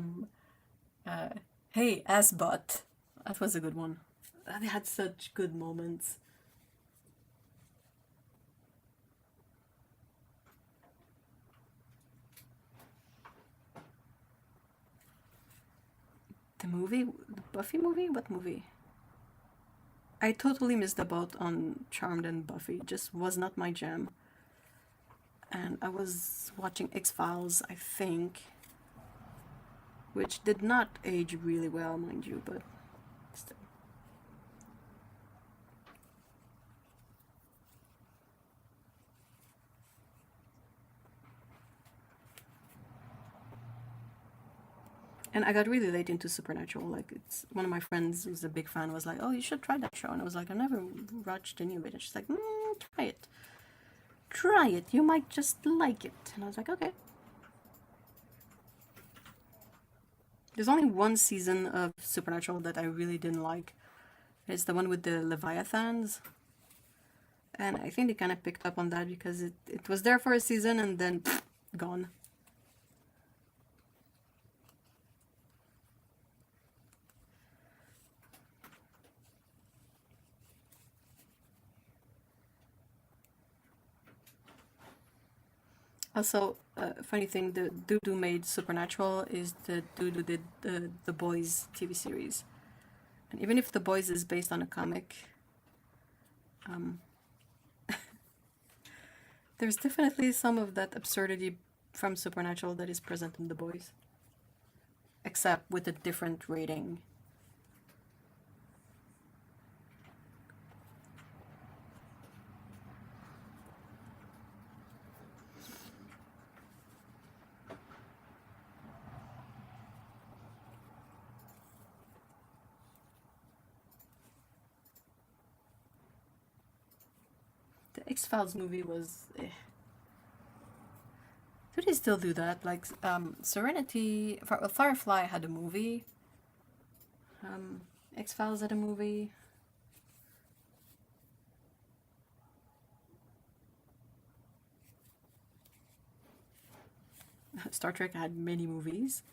hey, ass butt. That was a good one. They had such good moments. The movie? The Buffy movie? What movie? I totally missed the boat on Charmed and Buffy. It just was not my jam. And I was watching X-Files, I think, which did not age really well, mind you, but still. And I got really late into Supernatural. Like, it's one of my friends who's a big fan was like, "Oh, you should try that show." And I was like, "I never watched any of it." And she's like, "Try it. Try it. You might just like it." And I was like, "Okay." There's only one season of Supernatural that I really didn't like. It's the one with the Leviathans. And I think they kind of picked up on that because it was there for a season and then gone. Also, funny thing, the dude who made Supernatural is the dude who did the Boys TV series. And even if The Boys is based on a comic, there's definitely some of that absurdity from Supernatural that is present in The Boys. Except with a different rating. The X-Files movie was... Do they still do that? Like, Serenity... Firefly had a movie. X-Files had a movie. Star Trek had many movies.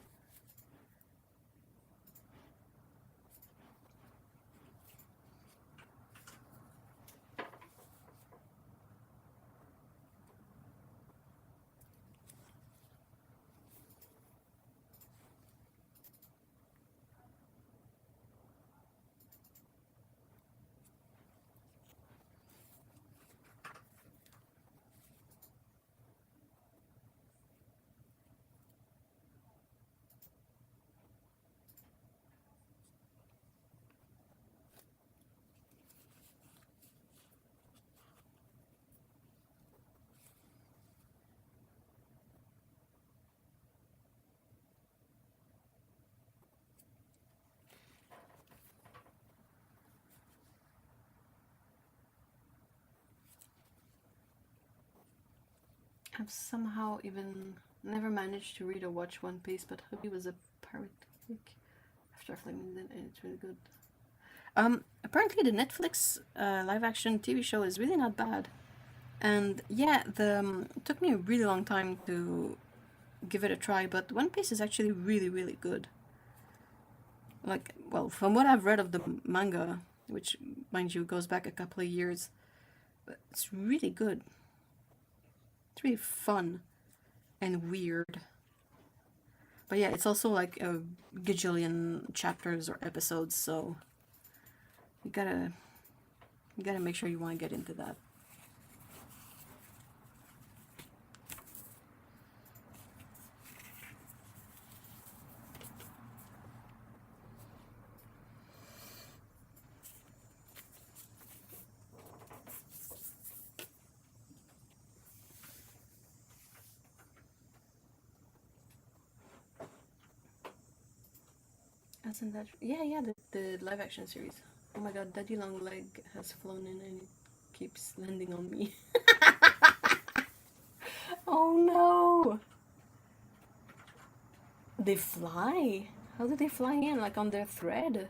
I've somehow even never managed to read or watch One Piece, but Hubby was a pirate week after flaming it, and it's really good. Apparently the Netflix live-action TV show is really not bad, and yeah, it took me a really long time to give it a try, but One Piece is actually really, really good. Like, well, from what I've read of the manga, which, mind you, goes back a couple of years, but it's really good. It's really fun and weird. But yeah, it's also like a gajillion chapters or episodes, so you gotta make sure you want to get into that. Isn't that... Yeah, the live action series. Oh my god, Daddy Longleg has flown in and it keeps landing on me. Oh no! They fly? How do they fly in? Like on their thread?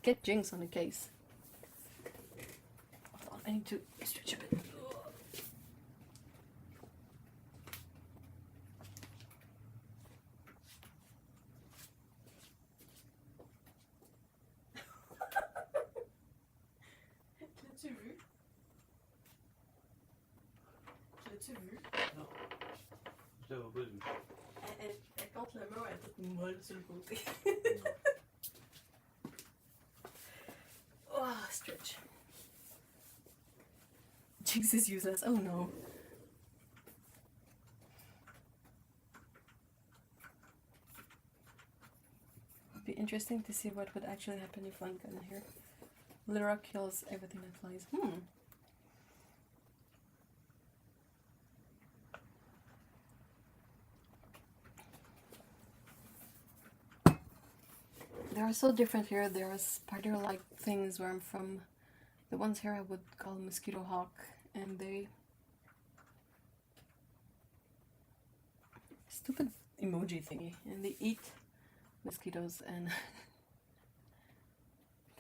Get Jinx on the case. Hold on, I need to stretch a bit. L'as-tu vu? Non. Je l'avais pas vu. Elle contre le mur, elle est toute molle sur le côté. Oh, stretch. Jinx is useless. Oh no. It'd be interesting to see what would actually happen if one got in here. Lyra kills everything that flies. They are so different here. There are spider-like things where I'm from. The ones here I would call mosquito hawk, and they... Stupid emoji thingy. And they eat mosquitoes, and... I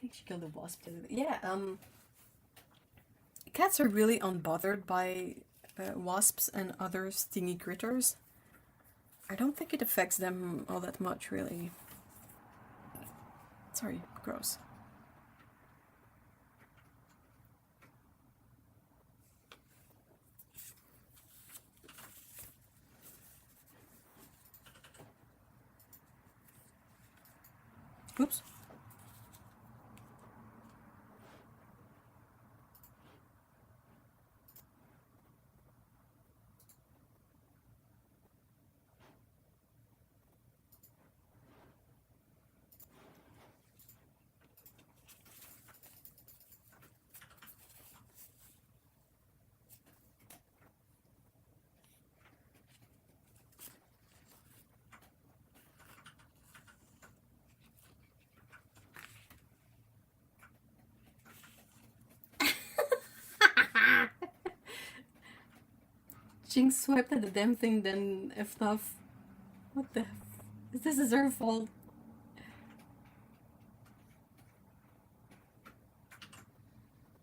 think she killed a wasp the other day. Yeah, cats are really unbothered by wasps and other stingy critters. I don't think it affects them all that much, really. Sorry, gross. Oops. Jinx swiped at the damn thing, then effed off. What the f? This is her fault.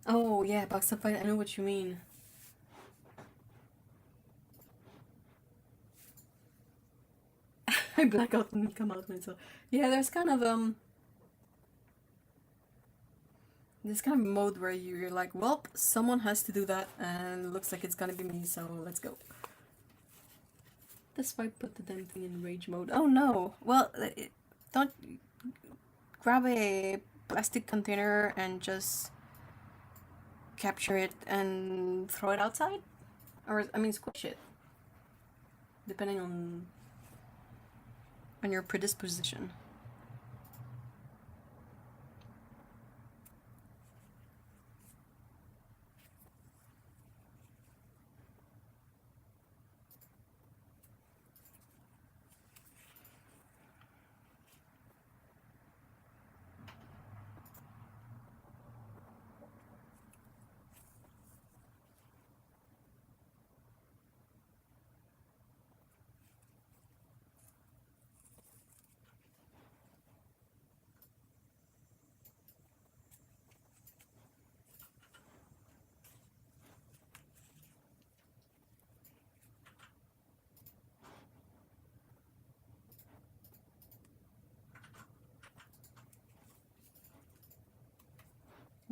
Oh, yeah, box up fight. I know what you mean. I black out and come out myself. Yeah, there's kind of, this kind of mode where you're like, well, someone has to do that, and it looks like it's gonna be me, so let's go. This might put the damn thing in rage mode. Oh no! Well, don't grab a plastic container and just capture it and throw it outside? Or, I mean, squish it. Depending on your predisposition.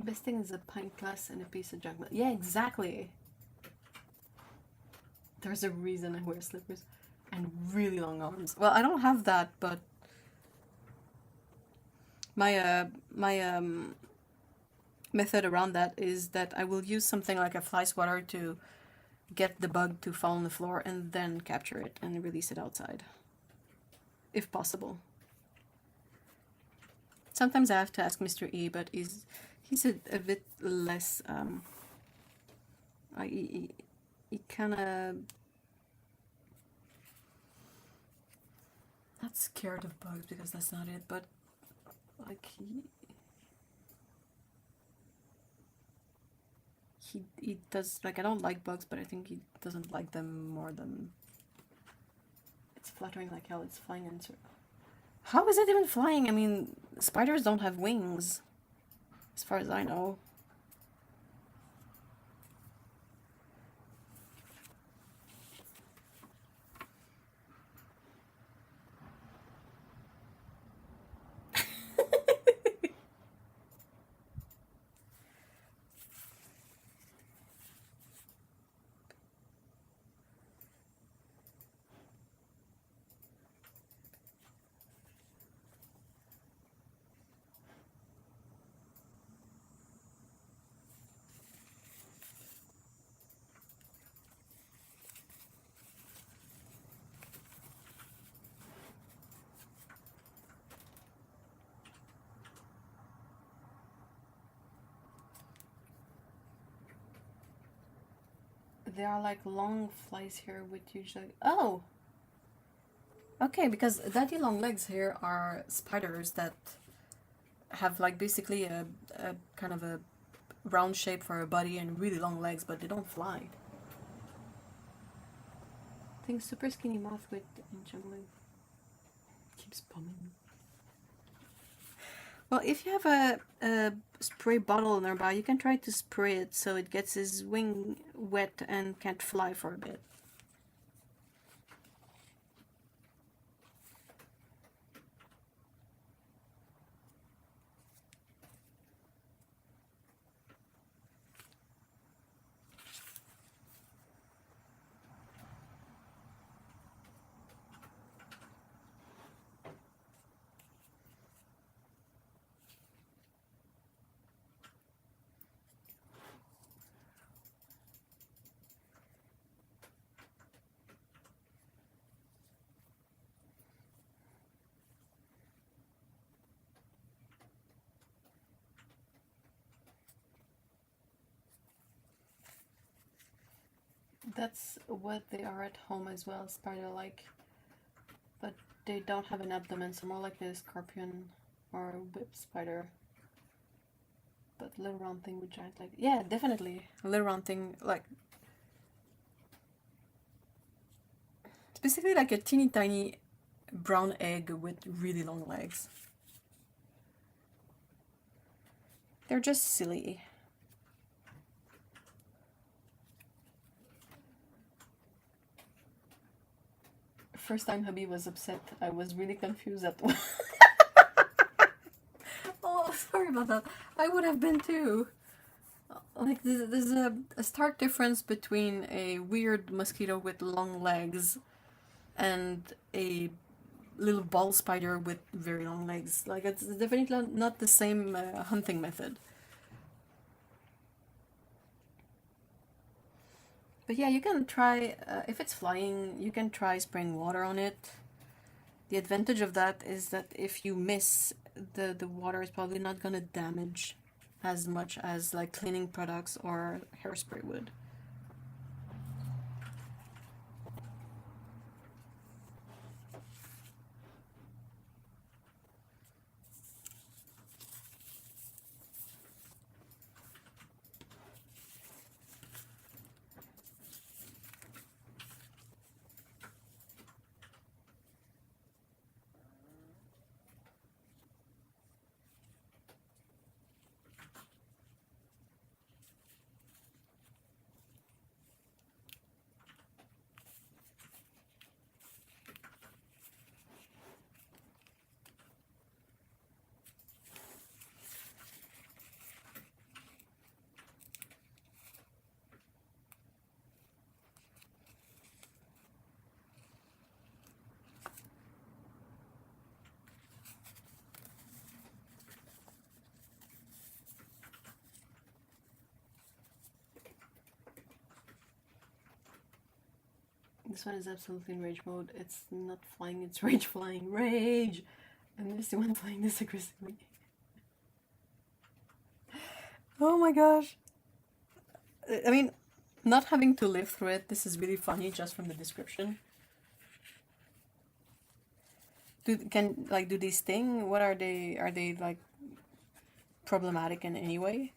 Best thing is a pint glass and a piece of junk. Yeah, exactly. There's a reason I wear slippers and really long arms. Well, I don't have that, but my method around that is that I will use something like a fly swatter to get the bug to fall on the floor and then capture it and release it outside, if possible. Sometimes I have to ask Mr. E, but he's a bit less, he kind of not scared of bugs, because that's not it, but like he does, like, I don't like bugs, but I think he doesn't like them more than it's fluttering like hell. It's flying in circles. How is it even flying? I mean, spiders don't have wings, as far as I know. there are like long flies here with usually. Oh! Okay, because daddy long legs here are spiders that have like basically a kind of a round shape for a body and really long legs, but they don't fly. I think super skinny moth with ancient wing keeps bumming me. Well, if you have a spray bottle nearby, you can try to spray it so it gets his wing wet and can't fly for a bit. That's what they are at home as well, spider-like. But they don't have an abdomen, so more like a scorpion or a whip spider. But little round thing with giant legs. Yeah, definitely. A little round thing, like... It's basically like a teeny tiny brown egg with really long legs. They're just silly. First time hubby was upset, I was really confused at what. Oh, sorry about that. I would have been too. Like, there's a stark difference between a weird mosquito with long legs and a little ball spider with very long legs. Like, it's definitely not the same hunting method. But yeah, you can try, if it's flying, you can try spraying water on it. The advantage of that is that if you miss, the water is probably not going to damage as much as like cleaning products or hairspray would. This one is absolutely in rage mode. It's not flying, it's rage flying. Rage! And this one flying this aggressively. Oh my gosh! I mean, not having to live through it, this is really funny just from the description. Do they sting? What are they? Are they like problematic in any way?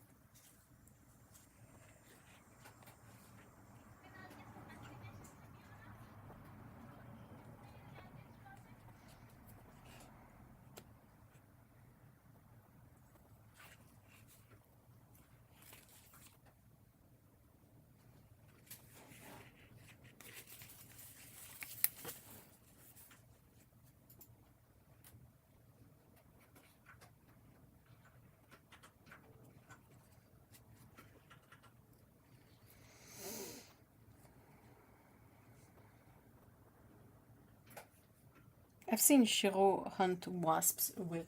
I've seen Shiro hunt wasps with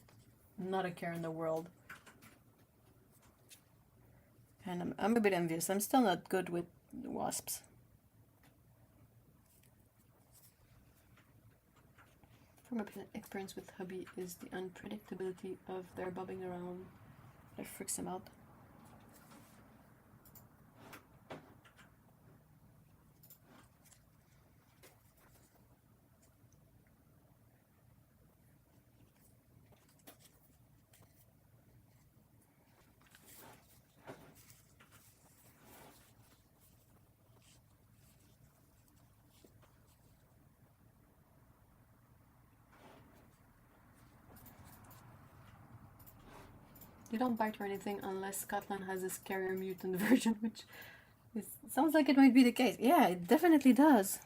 not a care in the world. And I'm a bit envious. I'm still not good with wasps. From my experience with hubby is the unpredictability of their bobbing around that freaks him out. They don't bite or anything unless Scotland has this carrier mutant version, which sounds like it might be the case. Yeah, it definitely does.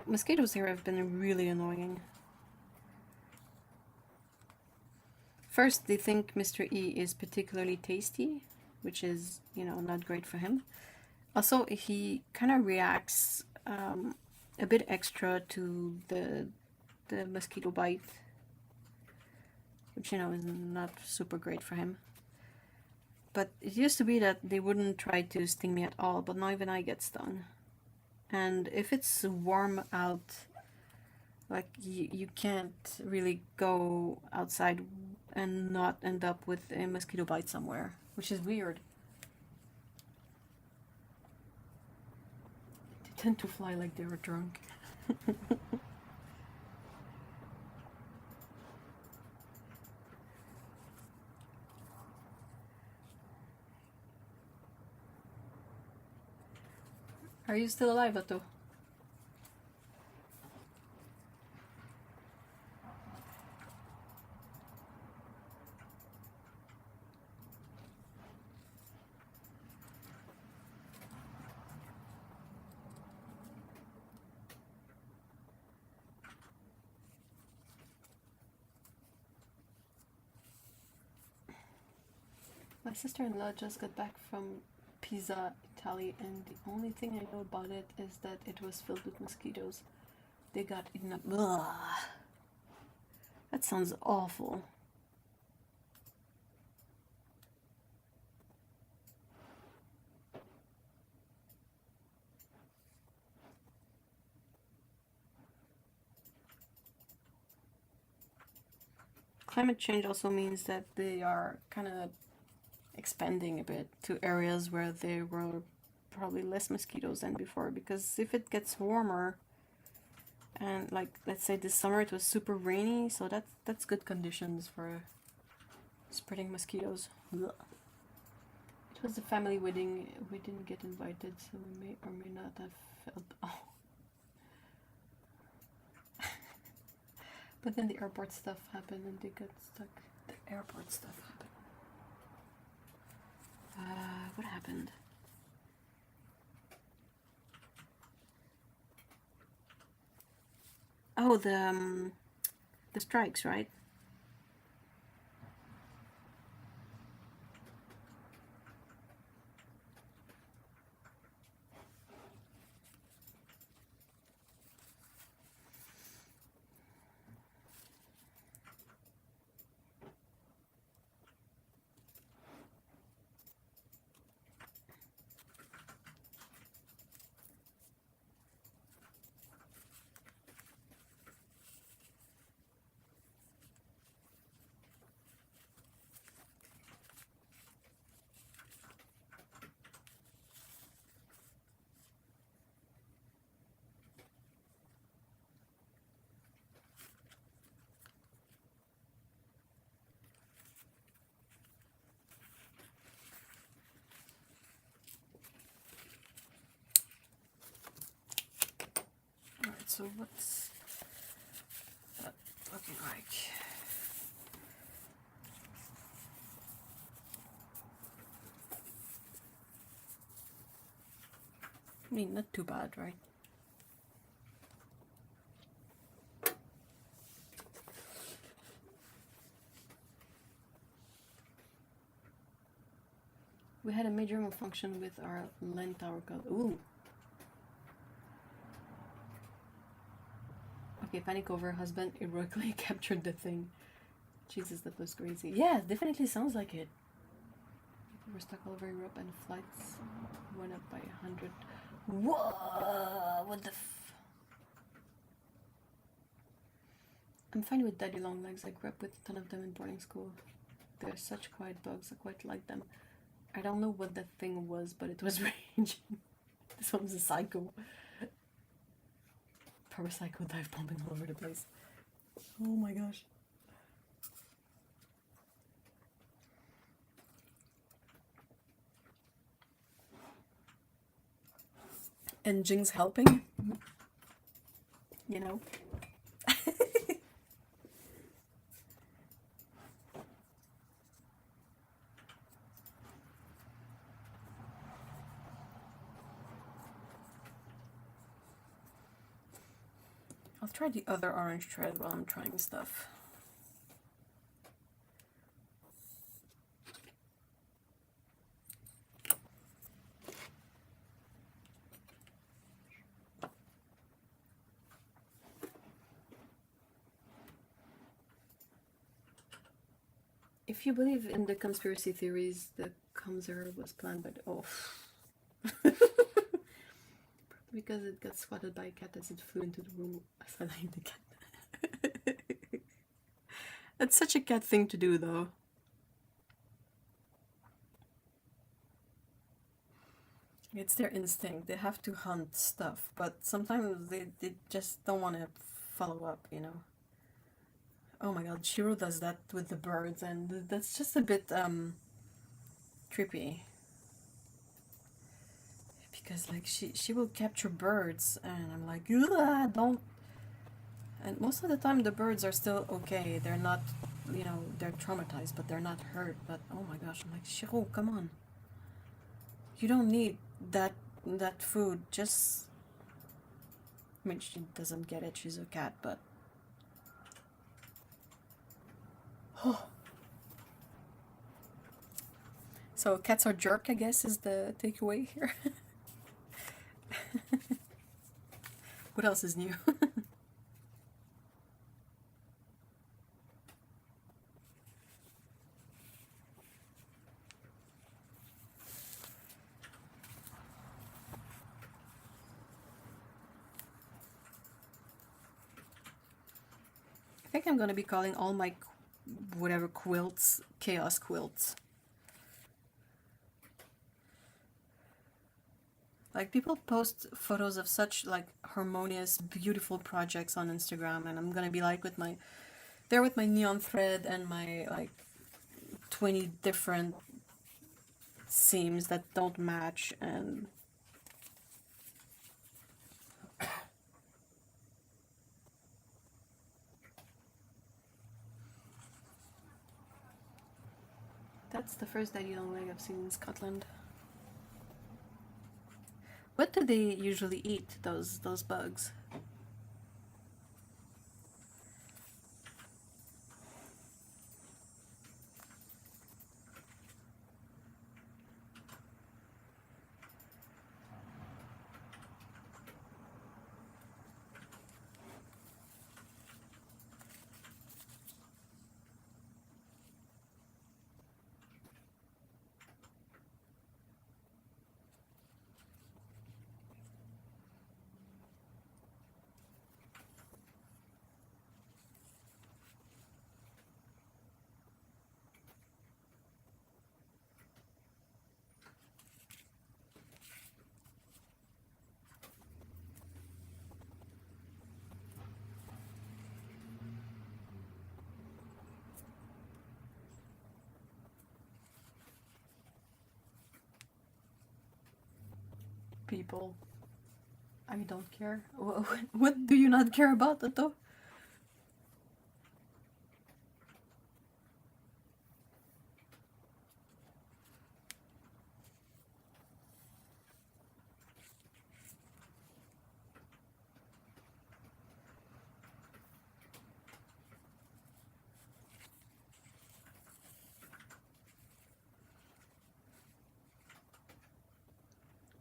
Mosquitoes here have been really annoying. First, they think Mr. E is particularly tasty, which is, you know, not great for him. Also, he kind of reacts a bit extra to the mosquito bite, which, you know, is not super great for him. But it used to be that they wouldn't try to sting me at all, but now even I get stung. And if it's warm out, like you can't really go outside and not end up with a mosquito bite somewhere, which is weird. They tend to fly like they were drunk. Are you still alive, Otto? My sister-in-law just got back from Pisa, Italy, and the only thing I know about it is that it was filled with mosquitoes. They got eaten up. Ugh. That sounds awful. Climate change also means that they are kind of expanding a bit to areas where there were probably less mosquitoes than before, because if it gets warmer and, like, let's say this summer it was super rainy, so that's good conditions for spreading mosquitoes. Ugh. It was a family wedding. We didn't get invited, so we may or may not have felt. Oh. But then the airport stuff happened and they got stuck. The airport stuff happened. What happened? Oh, the strikes, right? Alright, so what's that looking like? I mean, not too bad, right? We had a major malfunction with our LAN tower code. Ooh. Okay, panic over. Husband heroically captured the thing. Jesus, that was crazy. Yeah, definitely sounds like it. People were stuck all over Europe and flights went up by 100. Whoa! What the f... I'm fine with daddy long legs. I grew up with a ton of them in boarding school. They're such quiet bugs. I quite like them. I don't know what that thing was, but it was raging. This one was a psycho. Power psycho dive bombing all over the place. Oh my gosh. And Jing's helping, you know. I'll try the other orange thread while I'm trying stuff. If you believe in the conspiracy theories, the Kamser was planned by the... Oh. Because it got swatted by a cat as it flew into the room. I fell like the cat. That's such a cat thing to do, though. It's their instinct. They have to hunt stuff, but sometimes they just don't want to follow up, you know. Oh my god, Shiro does that with the birds, and that's just a bit trippy. Because like she will capture birds, and I'm like, ugh, don't. And most of the time the birds are still okay. They're not, you know, they're traumatized, but they're not hurt. But oh my gosh, I'm like, Shiro, come on. You don't need that food. Just, I mean, she doesn't get it. She's a cat, but. Oh. So cats are jerk, I guess, is the takeaway here. What else is new? I think I'm gonna be calling all my whatever quilts chaos quilts. Like, people post photos of such like harmonious, beautiful projects on Instagram, and I'm gonna be like with my neon thread and my like 20 different seams that don't match, and that's the first daddy long leg I've seen in Scotland. What do they usually eat, those bugs? People, I don't care. What do you not care about, Otto?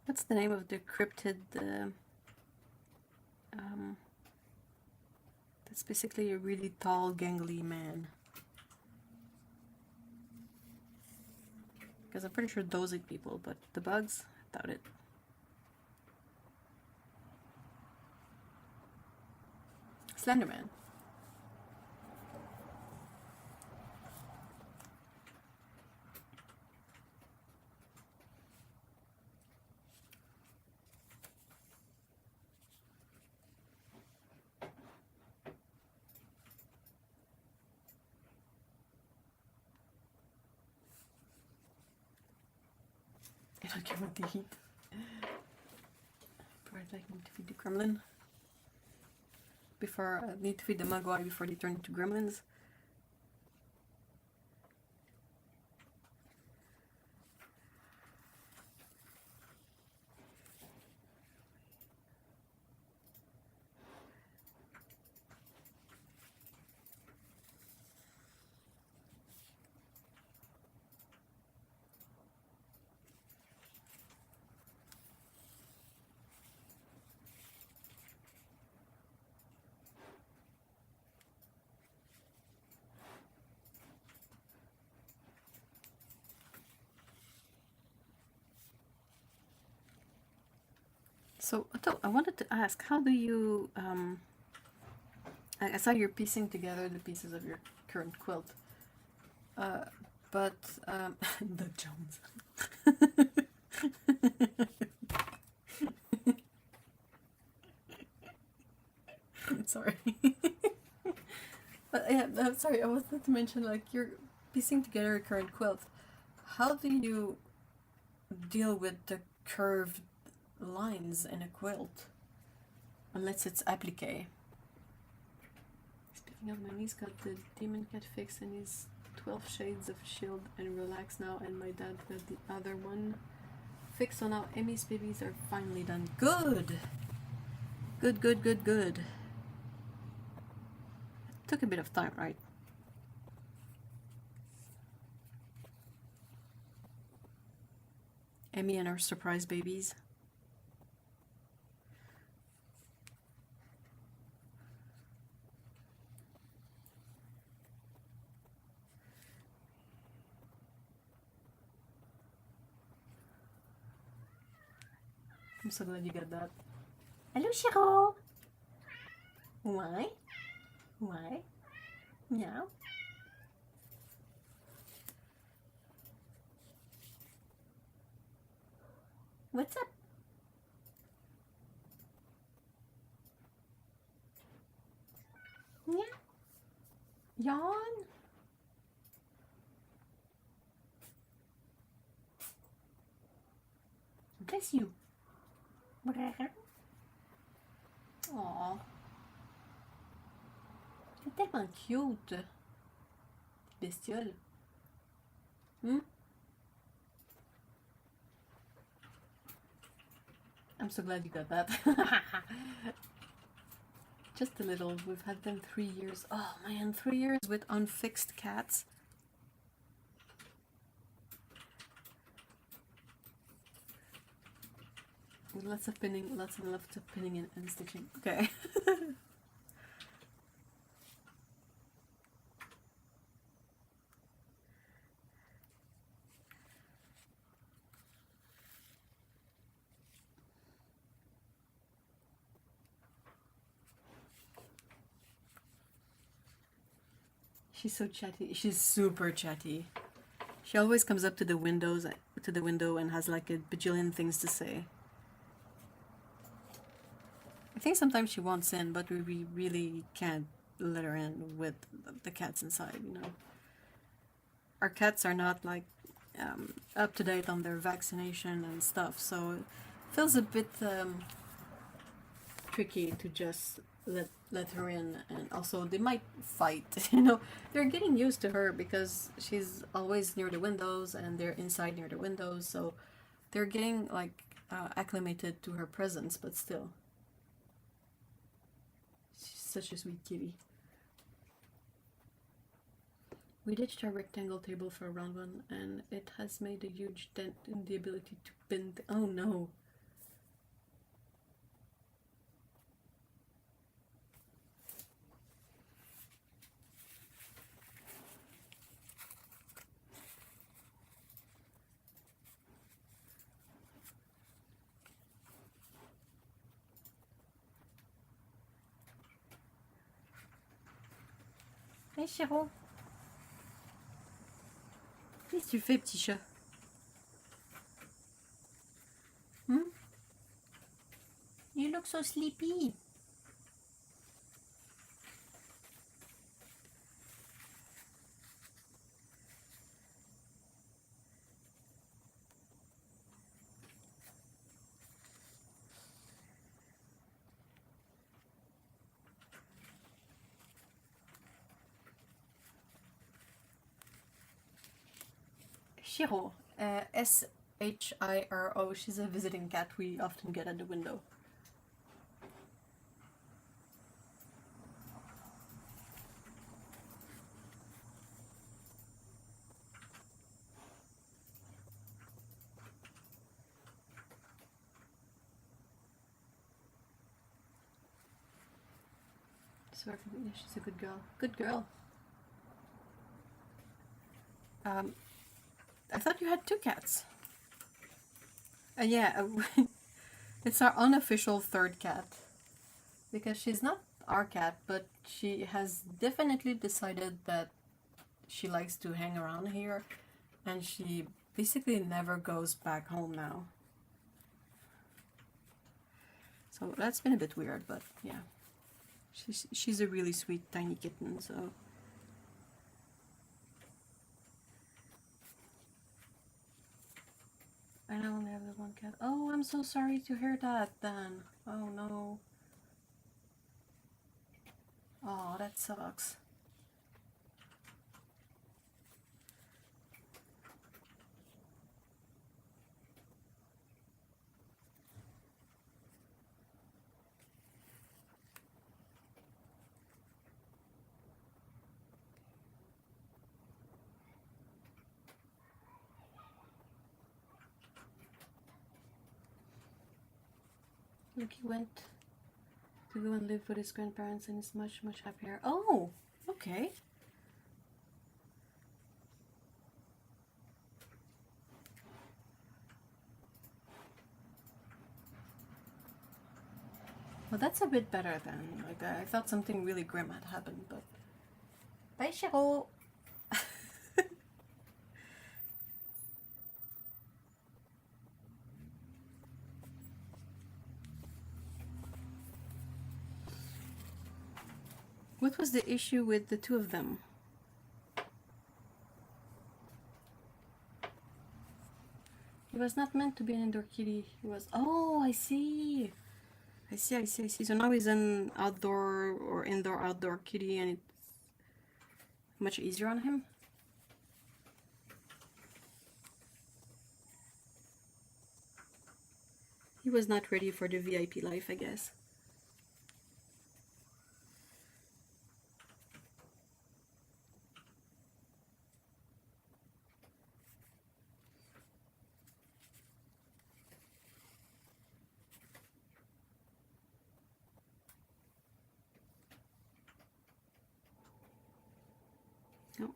What's the name of the cryptid? That's basically a really tall, gangly man. Because I'm pretty sure those eat people, but the bugs, doubt it. Slenderman. I don't care what they eat. Poor I need to feed the gremlin. Before I need to feed the Mogwai before they turn into gremlins. So I wanted to ask, how do you I saw you're piecing together the pieces of your current quilt, but the Jones. Sorry. But yeah, I'm sorry. I wanted to mention, like, you're piecing together your current quilt. How do you deal with the curved lines in a quilt, unless it's applique? Speaking of, my niece got the demon cat fix and he's 12 shades of shield and relax now, and my dad got the other one fixed, so now Emmy's babies are finally done. Good! Good, good, good, good. It took a bit of time, right? Emmy and her surprise babies. I'm so glad you got that. Hello, Cheryl. Why? Why? Meow. What's up? Yeah. Yawn. Bless you. Aww. C'est tellement cute. Bestiole. I'm so glad you got that. Just a little. We've had them 3 years. Oh man, 3 years with unfixed cats. With lots of pinning, lots and lots of pinning and stitching. Okay. She's so chatty. She's super chatty. She always comes up to the window and has like a bajillion things to say. I think sometimes she wants in, but we really can't let her in with the cats inside, you know. Our cats are not like up to date on their vaccination and stuff, so it feels a bit tricky to just let her in. And also they might fight, you know. They're getting used to her because she's always near the windows and they're inside near the windows, so they're getting like acclimated to her presence, but still. She's such a sweet kitty. We ditched our rectangle table for a round one, and it has made a huge dent in the ability to pin. Oh no! Hey Chéro! Qu'est-ce que tu fais, petit chat? You look so sleepy. Shiro, Shiro. She's a visiting cat we often get at the window. So she's a good girl. Good girl. I thought you had 2 cats. Yeah, it's our unofficial 3rd cat. Because she's not our cat, but she has definitely decided that she likes to hang around here. And she basically never goes back home now. So that's been a bit weird, but yeah. She's a really sweet tiny kitten, so... And I only have the 1 cat. Oh, I'm so sorry to hear that, then. Oh, no. Oh, that sucks. Look, he went to go and live with his grandparents and is much, much happier. Oh, okay. Well, that's a bit better then. Like, I thought something really grim had happened, but... Bye, Shiro! What was the issue with the 2 of them? He was not meant to be an indoor kitty. He was... Oh, I see! I see. So now he's an outdoor or indoor-outdoor kitty and it's much easier on him. He was not ready for the VIP life, I guess. No.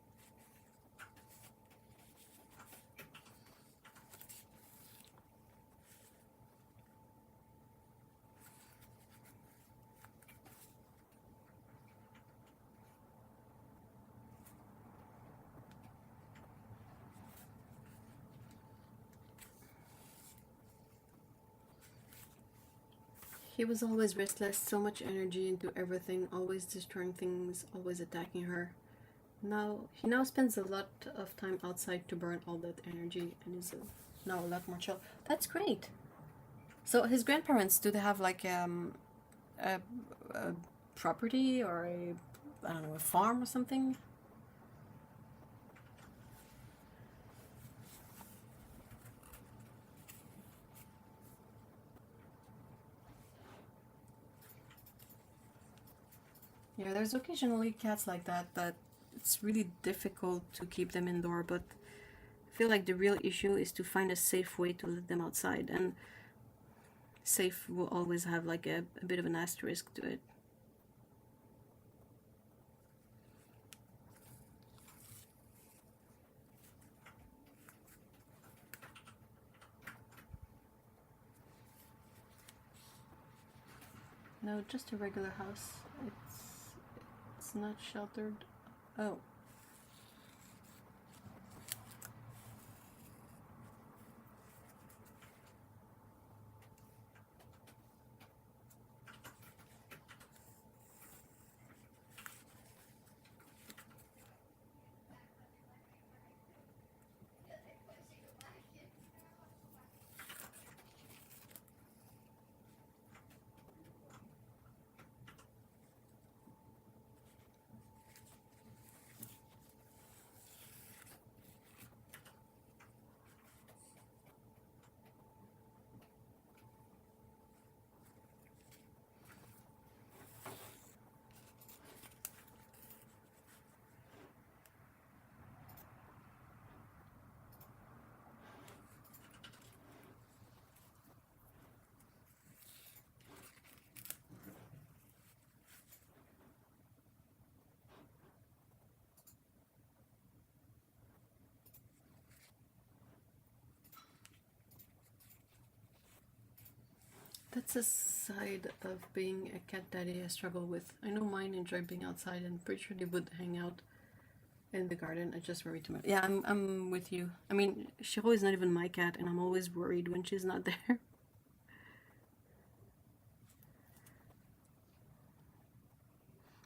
He was always restless, so much energy into everything, always destroying things, always attacking her. He now spends a lot of time outside to burn all that energy and is now a lot more chill. That's great. So his grandparents, do they have like a property or I don't know, a farm or something? Yeah, there's occasionally cats like that it's really difficult to keep them indoor, but I feel like the real issue is to find a safe way to let them outside, and safe will always have like a bit of an asterisk to it. No, just a regular house. It's not sheltered. Oh. That's a side of being a cat daddy I struggle with. I know mine enjoy being outside, and pretty sure they would hang out in the garden. I just worry too much. Yeah, I'm with you. I mean, Shiro is not even my cat, and I'm always worried when she's not there.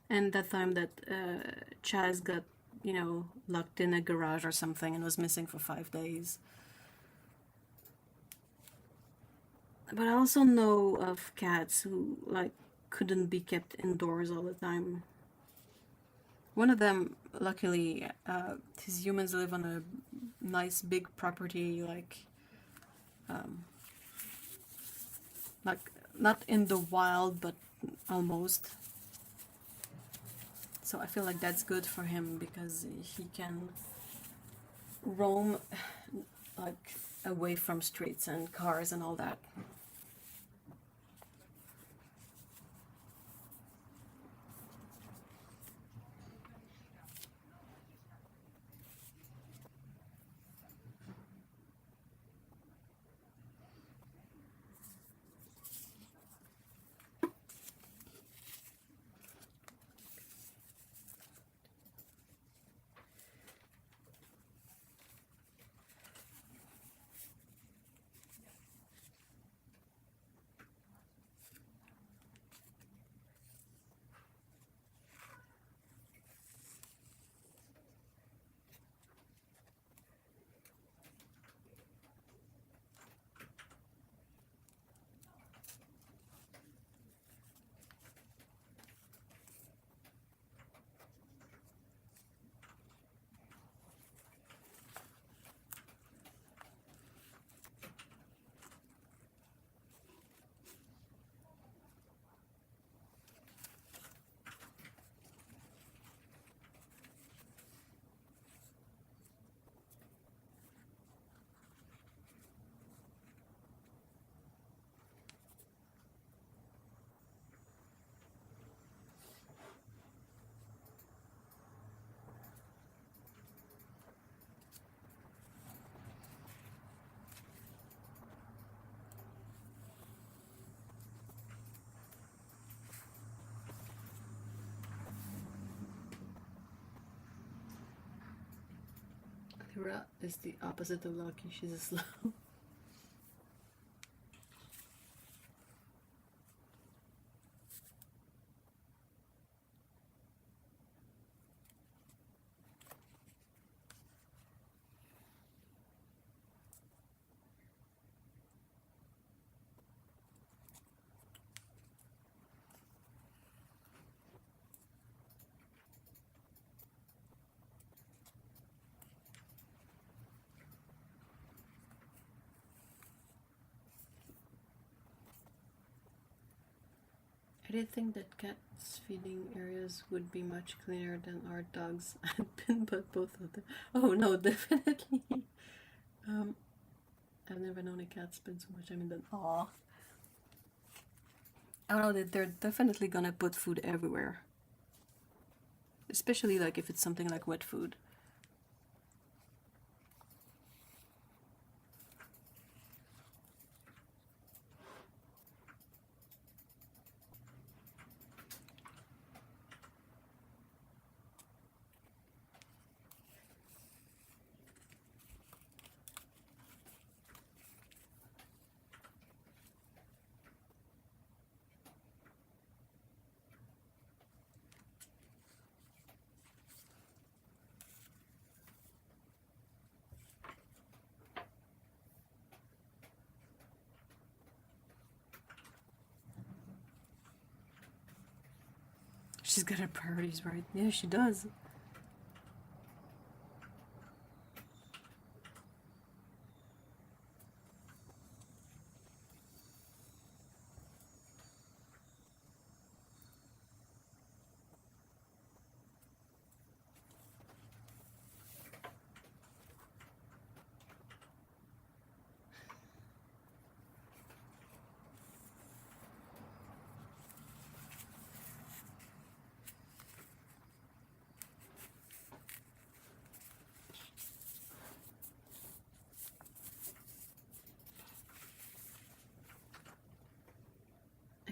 And that time that Chaz got, you know, locked in a garage or something and was missing for 5 days. But I also know of cats who, like, couldn't be kept indoors all the time. One of them, luckily, his humans live on a nice big property, like not in the wild, but almost. So I feel like that's good for him because he can roam, like, away from streets and cars and all that. Lyra is the opposite of lucky. She's a slow. I did think that cats' feeding areas would be much cleaner than our dogs had been, but both of them. Oh no, definitely. I've never known a cat spend so much time in the. Aw. I don't know, they're definitely gonna put food everywhere. Especially like if it's something like wet food. She's got her priorities right. Yeah, she does.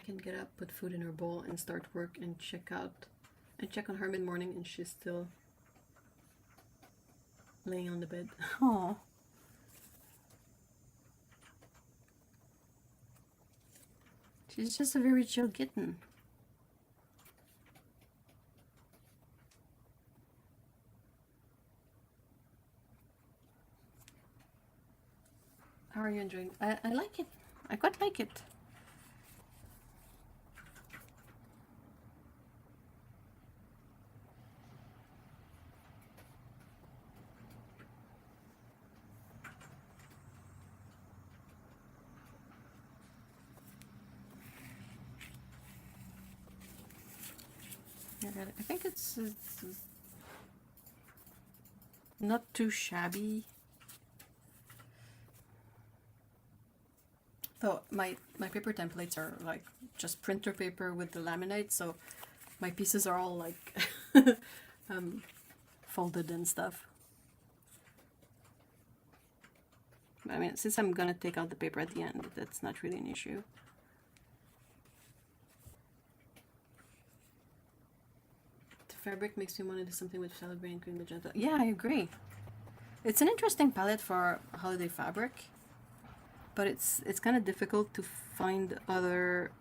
can get up, put food in her bowl, and start work and check on her mid-morning, and she's still laying on the bed. Oh. She's just a very chill kitten. How are you enjoying? I like it. I quite like it. I think it's not too shabby. So my paper templates are like just printer paper with the laminate, so my pieces are all like folded and stuff. I mean, since I'm gonna take out the paper at the end, that's not really an issue. The fabric makes me want to do something with salad green, green magenta. Yeah, I agree. It's an interesting palette for holiday fabric, but it's kind of difficult to find other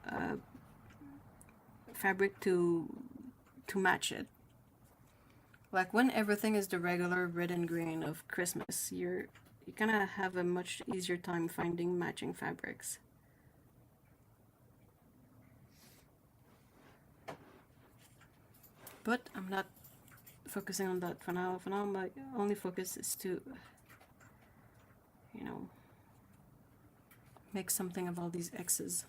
fabric to match it. Like when everything is the regular red and green of Christmas, you kind of have a much easier time finding matching fabrics. But I'm not focusing on that for now. For now, my only focus is to, you know, make something of all these X's.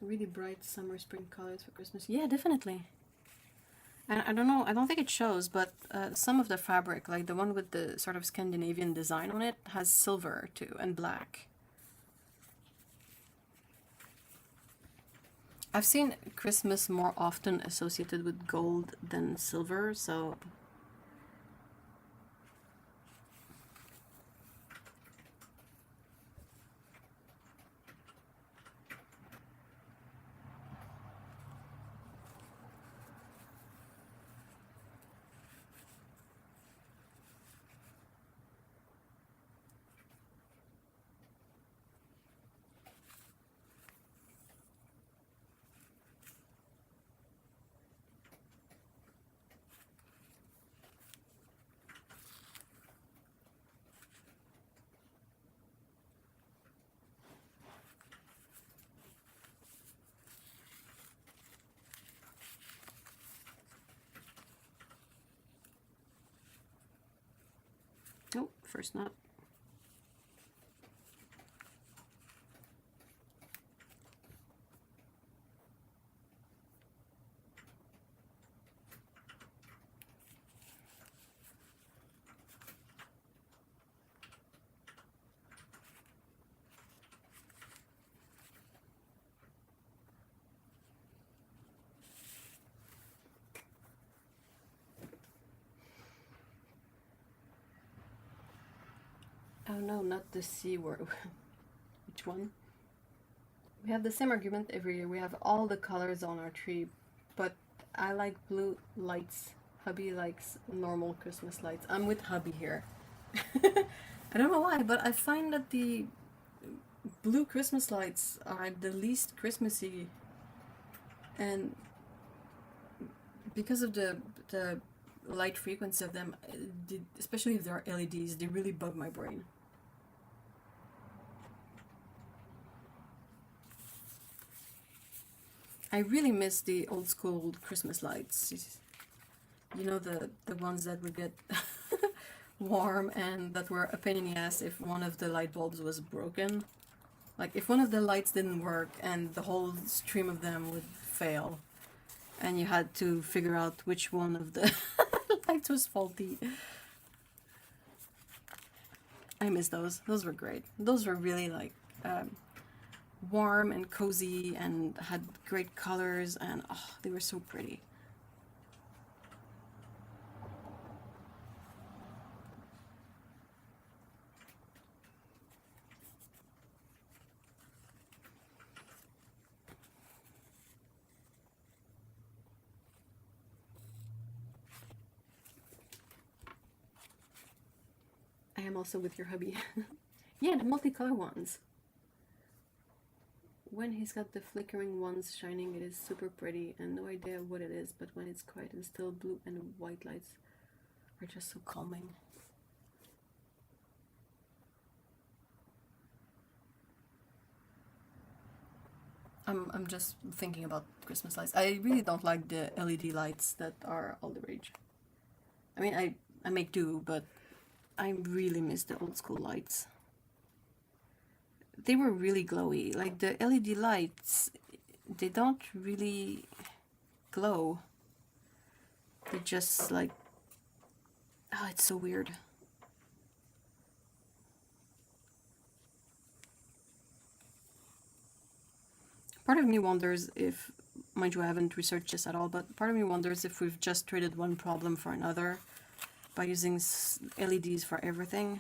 Really bright summer, spring colors for Christmas. Yeah, definitely. And I don't know, I don't think it shows, but some of the fabric, like the one with the sort of Scandinavian design on it, has silver too, and black. I've seen Christmas more often associated with gold than silver, so... Oh, first knot. Oh no, not the C word. Which one? We have the same argument every year. We have all the colors on our tree, but I like blue lights. Hubby likes normal Christmas lights. I'm with hubby here. I don't know why, but I find that the blue Christmas lights are the least Christmassy, and because of the light frequency of them, especially if they're LEDs, they really bug my brain. I really miss the old school Christmas lights. You know, the ones that would get warm and that were a pain in the ass if one of the light bulbs was broken. Like if one of the lights didn't work and the whole stream of them would fail, and you had to figure out which one of the lights was faulty. I miss those. Those were great. Those were really like warm and cozy and had great colors, and oh, they were so pretty. I'm also with your hubby. Yeah, the multicolor ones. When he's got the flickering ones shining, it is super pretty, and no idea what it is, but when it's quiet and still, blue and white lights are just so calming. I'm just thinking about Christmas lights. I really don't like the LED lights that are all the rage. I mean, I make do, but I really miss the old school lights. They were really glowy. Like the LED lights, they don't really glow. They just like, oh, it's so weird. Part of me wonders if, mind you, I haven't researched this at all, but part of me wonders if we've just traded one problem for another by using LEDs for everything.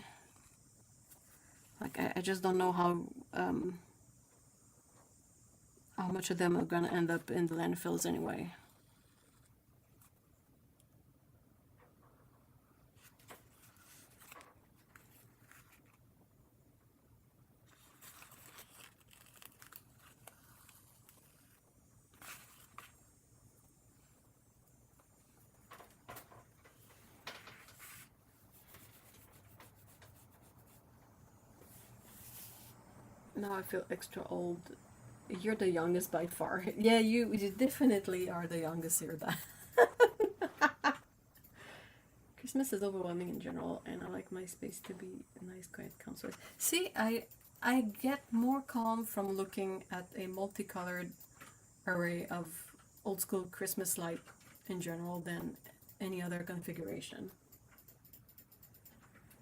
Like, I just don't know how much of them are gonna end up in the landfills anyway. Now I feel extra old. You're the youngest by far. Yeah, you definitely are the youngest here. That Christmas is overwhelming in general, and I like my space to be a nice, quiet, calm source. See, I get more calm from looking at a multicolored array of old school Christmas light in general than any other configuration.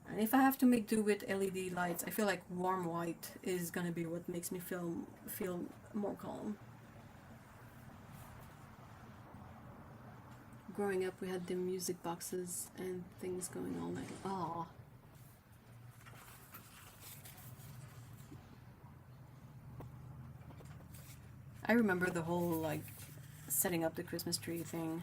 And if I have to make do with LED lights, I feel like warm white is gonna be what makes me feel more calm. Growing up, we had the music boxes and things going all night. Aww. I remember the whole like setting up the Christmas tree thing.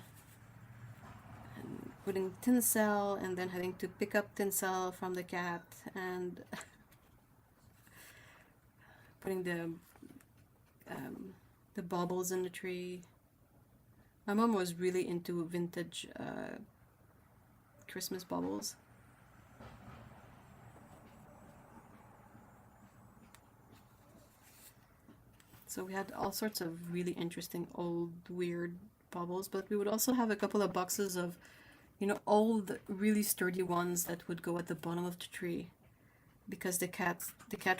Putting tinsel and then having to pick up tinsel from the cat and putting the baubles in the tree. My mom was really into vintage Christmas baubles. So we had all sorts of really interesting old weird baubles, but we would also have a couple of boxes of, you know, old, really sturdy ones that would go at the bottom of the tree, because the cat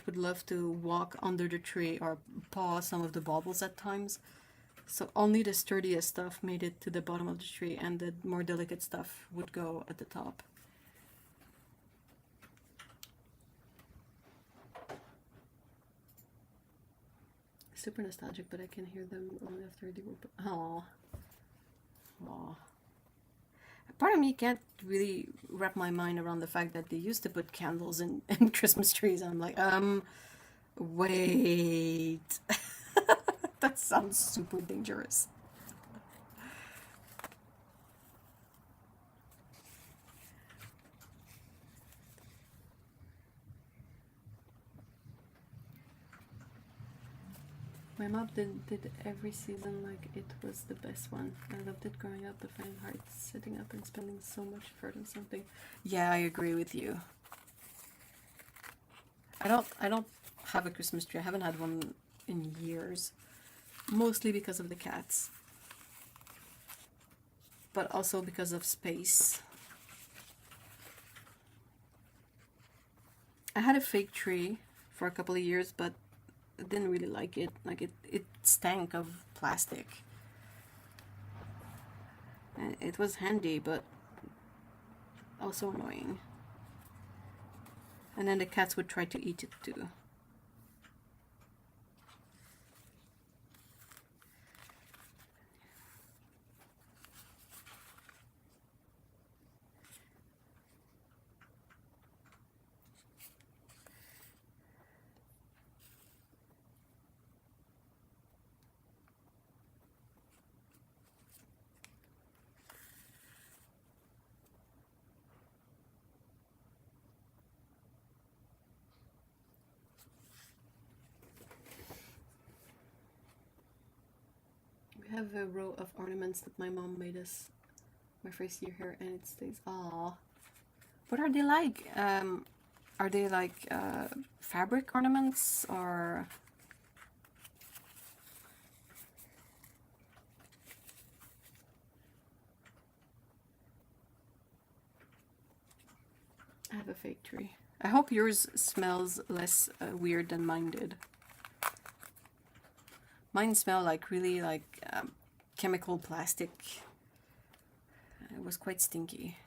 would love to walk under the tree or paw some of the baubles at times. So only the sturdiest stuff made it to the bottom of the tree, and the more delicate stuff would go at the top. Super nostalgic, but I can hear them long after they were. Aww. Aww. Part of me can't really wrap my mind around the fact that they used to put candles in Christmas trees. I'm like, wait. That sounds super dangerous. My mom did every season like it was the best one. I loved it growing up, but finding hard sitting up and spending so much effort on something. Yeah, I agree with you. I don't have a Christmas tree. I haven't had one in years. Mostly because of the cats. But also because of space. I had a fake tree for a couple of years, but I didn't really like it. Like it stank of plastic. And it was handy, but also annoying. And then the cats would try to eat it too. have a row of ornaments that my mom made us my first year here, and it stays. Aww. What are they like? Are they like fabric ornaments or? I have a fake tree. I hope yours smells less weird than mine did. Mine smelled like really like chemical plastic. It was quite stinky.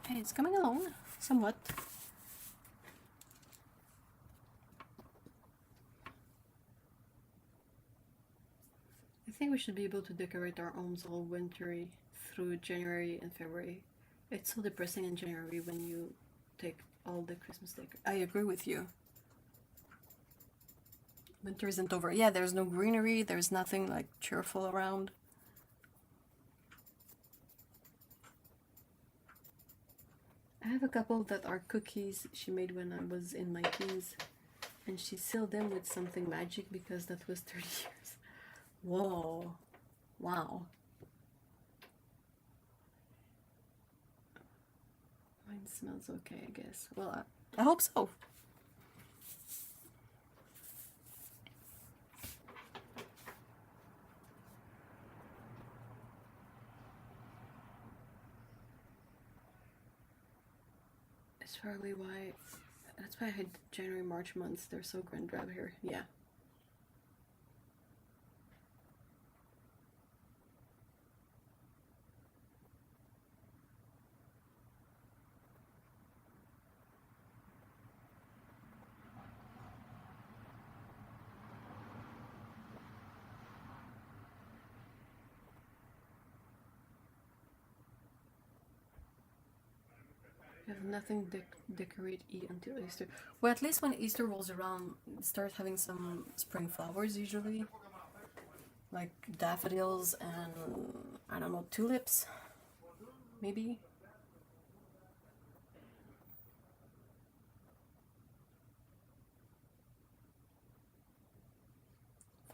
Hey, it's coming along, somewhat. I think we should be able to decorate our homes all wintry through January and February. It's so depressing in January when you take all the Christmas decor. I agree with you. Winter isn't over. Yeah, there's no greenery, there's nothing like cheerful around. I have a couple that are cookies she made when I was in my teens, and she sealed them with something magic because that was 30 years. Whoa. Wow. Mine smells okay, I guess. Well, I hope so. It's probably why, that's why I had January, March months. They're so grand drab here. Yeah. You have nothing decorate eat until Easter. Well, at least when Easter rolls around, start having some spring flowers usually. Like daffodils and, I don't know, tulips? Maybe?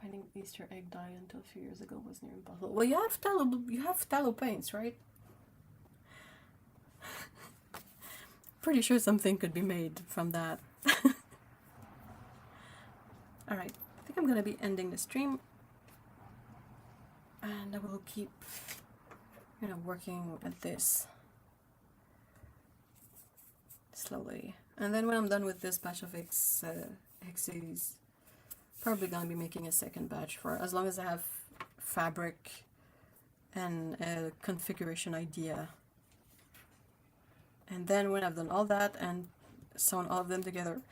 Finding Easter egg dye until a few years ago was near impossible. Well, you have tallow paints, right? Pretty sure something could be made from that. Alright, I think I'm gonna be ending the stream. And I will keep, working at this slowly. And then when I'm done with this batch of X's, probably gonna be making a second batch for as long as I have fabric and a configuration idea. And then when I've done all that and sewn all of them together,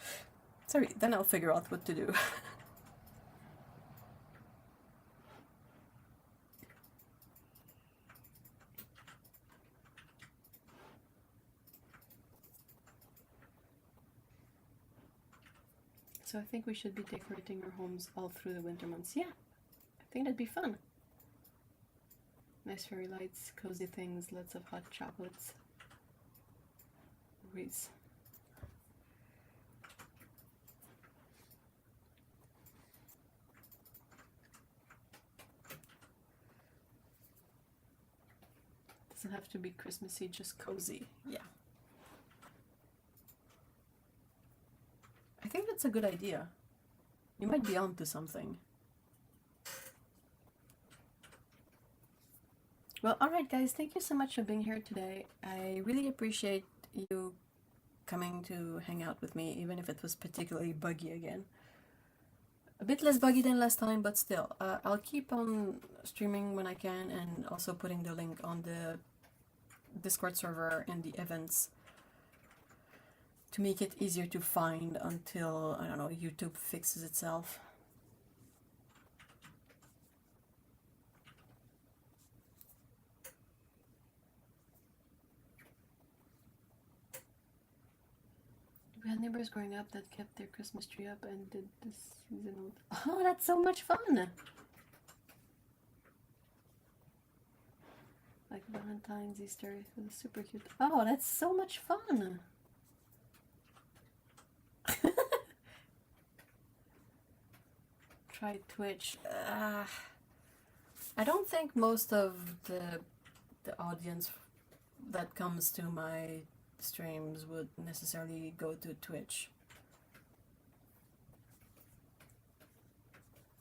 then I'll figure out what to do. So I think we should be decorating our homes all through the winter months. Yeah, I think that'd be fun. Nice fairy lights, cozy things, lots of hot chocolates. Wreaths. Doesn't have to be Christmassy, just cozy. Yeah. I think that's a good idea. You might be onto something. Well, alright guys, thank you so much for being here today. I really appreciate you coming to hang out with me, even if it was particularly buggy again. A bit less buggy than last time, but still. I'll keep on streaming when I can, and also putting the link on the Discord server and the events to make it easier to find until, I don't know, YouTube fixes itself. We had neighbors growing up that kept their Christmas tree up and did this seasonal. Oh, that's so much fun! Like Valentine's, Easter, it was super cute. Oh, that's so much fun! Try Twitch. I don't think most of the audience that comes to my streams would necessarily go to Twitch.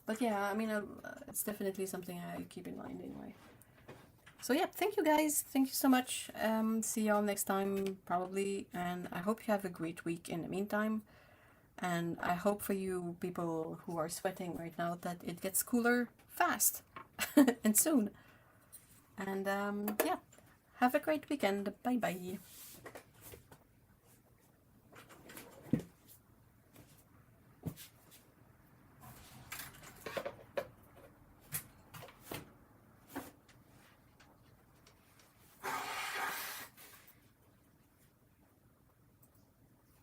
But yeah, I mean, it's definitely something I keep in mind anyway. So yeah, thank you guys. Thank you so much. See y'all next time, probably. And I hope you have a great week in the meantime. And I hope for you people who are sweating right now that it gets cooler fast and soon. And yeah, have a great weekend. Bye bye.